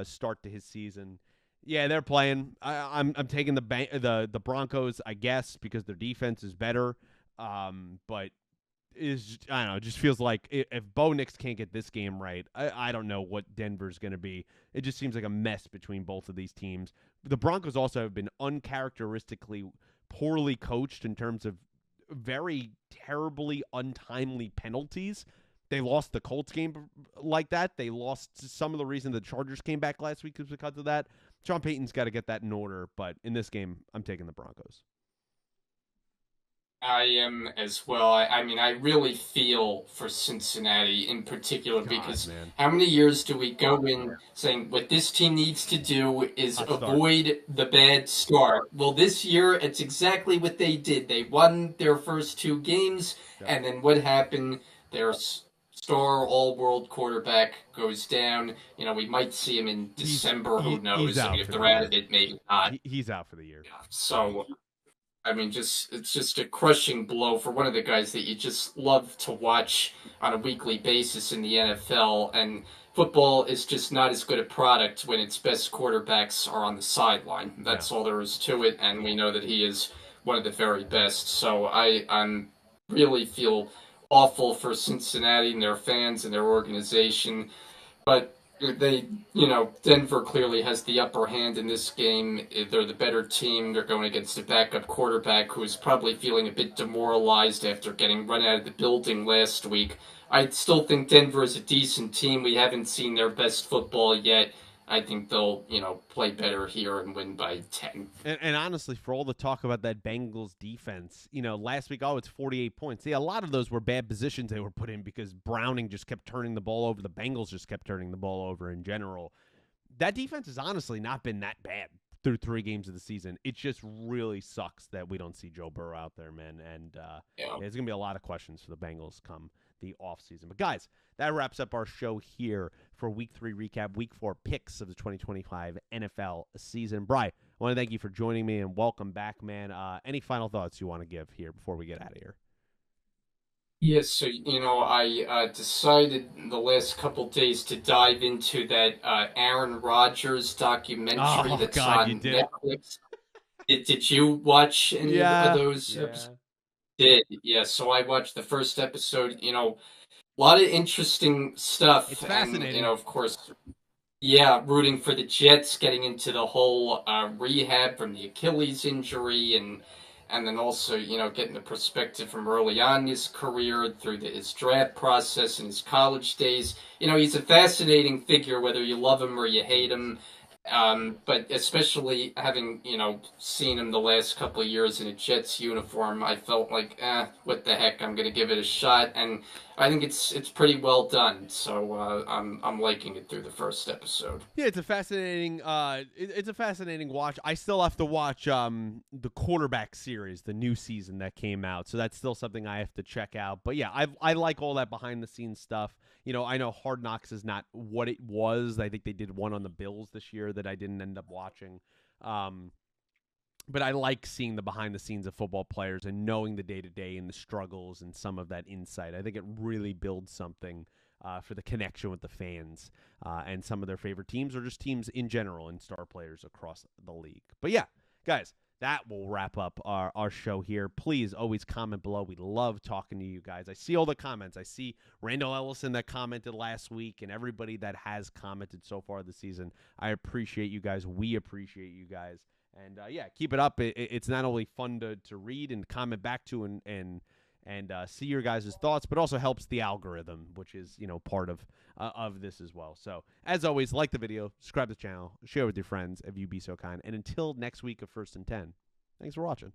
Speaker 1: start to his season. Yeah, they're playing. I'm taking the Broncos, I guess, because their defense is better. But I don't know. It just feels like if Bo Nix can't get this game right, I don't know what Denver's going to be. It just seems like a mess between both of these teams. The Broncos also have been uncharacteristically poorly coached in terms of very terribly untimely penalties. They lost the Colts game like that. They lost some of the reason the Chargers came back last week was because of that. Sean Payton's got to get that in order, but in this game, I'm taking the Broncos.
Speaker 2: I am as well. I mean, I really feel for Cincinnati in particular
Speaker 1: God,
Speaker 2: because
Speaker 1: man.
Speaker 2: how many years do we go in saying what this team needs to do is
Speaker 1: Hot start.
Speaker 2: avoid the bad start? Well, this year, it's exactly what they did. They won their first 2 games,
Speaker 1: Yep.
Speaker 2: and then what happened? Their star all-world quarterback goes down. We might see him in December. Who
Speaker 1: He's
Speaker 2: knows? I mean,
Speaker 1: out
Speaker 2: if
Speaker 1: for the
Speaker 2: they're out
Speaker 1: year.
Speaker 2: of it, maybe not.
Speaker 1: He's out for the year.
Speaker 2: So I mean, it's just a crushing blow for one of the guys that you just love to watch on a weekly basis in the NFL. And football is just not as good a product when its best quarterbacks are on the sideline.
Speaker 1: No.
Speaker 2: That's all there is to it, and we know that he is one of the very best. So I'm really feel awful for Cincinnati and their fans and their organization, but they, Denver clearly has the upper hand in this game. They're the better team. They're going against a backup quarterback who's probably feeling a bit demoralized after getting run out of the building last week. I still think Denver is a decent team. We haven't seen their best football yet. I think they'll, play better here and win by 10.
Speaker 1: And honestly, for all the talk about that Bengals defense, last week, it's 48 points. See, a lot of those were bad positions they were put in because Browning just kept turning the ball over. The Bengals just kept turning the ball over in general. That defense has honestly not been that bad through 3 games of the season. It just really sucks that we don't see Joe Burrow out there, man. And
Speaker 2: Yeah.
Speaker 1: there's going to be a lot of questions for the Bengals come the offseason. But, guys, that wraps up our show here for Week 3 recap, Week 4 picks of the 2025 NFL season. Bri, I want to thank you for joining me and welcome back, man. Any final thoughts you want to give here before we get out of here?
Speaker 2: Yes, so I decided the last couple days to dive into that Aaron Rodgers documentary
Speaker 1: Oh,
Speaker 2: that's
Speaker 1: God, you
Speaker 2: on
Speaker 1: did.
Speaker 2: Netflix. Did you watch any of
Speaker 1: Yeah.
Speaker 2: those
Speaker 1: Yeah.
Speaker 2: episodes? Did, yeah. So I watched the first episode. A lot of interesting stuff,
Speaker 1: It's
Speaker 2: and
Speaker 1: fascinating.
Speaker 2: of course, yeah, rooting for the Jets, getting into the whole rehab from the Achilles injury, and then also getting the perspective from early on in his career through his draft process and his college days. He's a fascinating figure, whether you love him or you
Speaker 1: He
Speaker 2: hate
Speaker 1: is.
Speaker 2: him. But especially having seen him the last couple of years in a Jets uniform, I felt like, what the heck? I'm gonna give it a shot, and I think it's pretty well done. So I'm liking it through the first episode.
Speaker 1: Yeah, it's a fascinating. It's a fascinating watch. I still have to watch the quarterback series, the new season that came out. So that's still something I have to check out. But yeah, I like all that behind the scenes stuff. I know Hard Knocks is not what it was. I think they did one on the Bills this year that I didn't end up watching. Um, but I like seeing the behind the scenes of football players and knowing the day to day and the struggles and some of that insight. I think it really builds something for the connection with the fans and some of their favorite teams or just teams in general and star players across the league. But yeah, guys, that will wrap up our show here. Please always comment below. We love talking to you guys. I see all the comments. I see Randall Ellison that commented last week and everybody that has commented so far this season. I appreciate you guys. We appreciate you guys. And yeah, keep it up. It's not only fun to read and comment back to and see your guys' thoughts, but also helps the algorithm, which is part of this as well. So as always, like the video, subscribe to the channel, share with your friends if you be so kind. And until next week of First and 10, thanks for watching.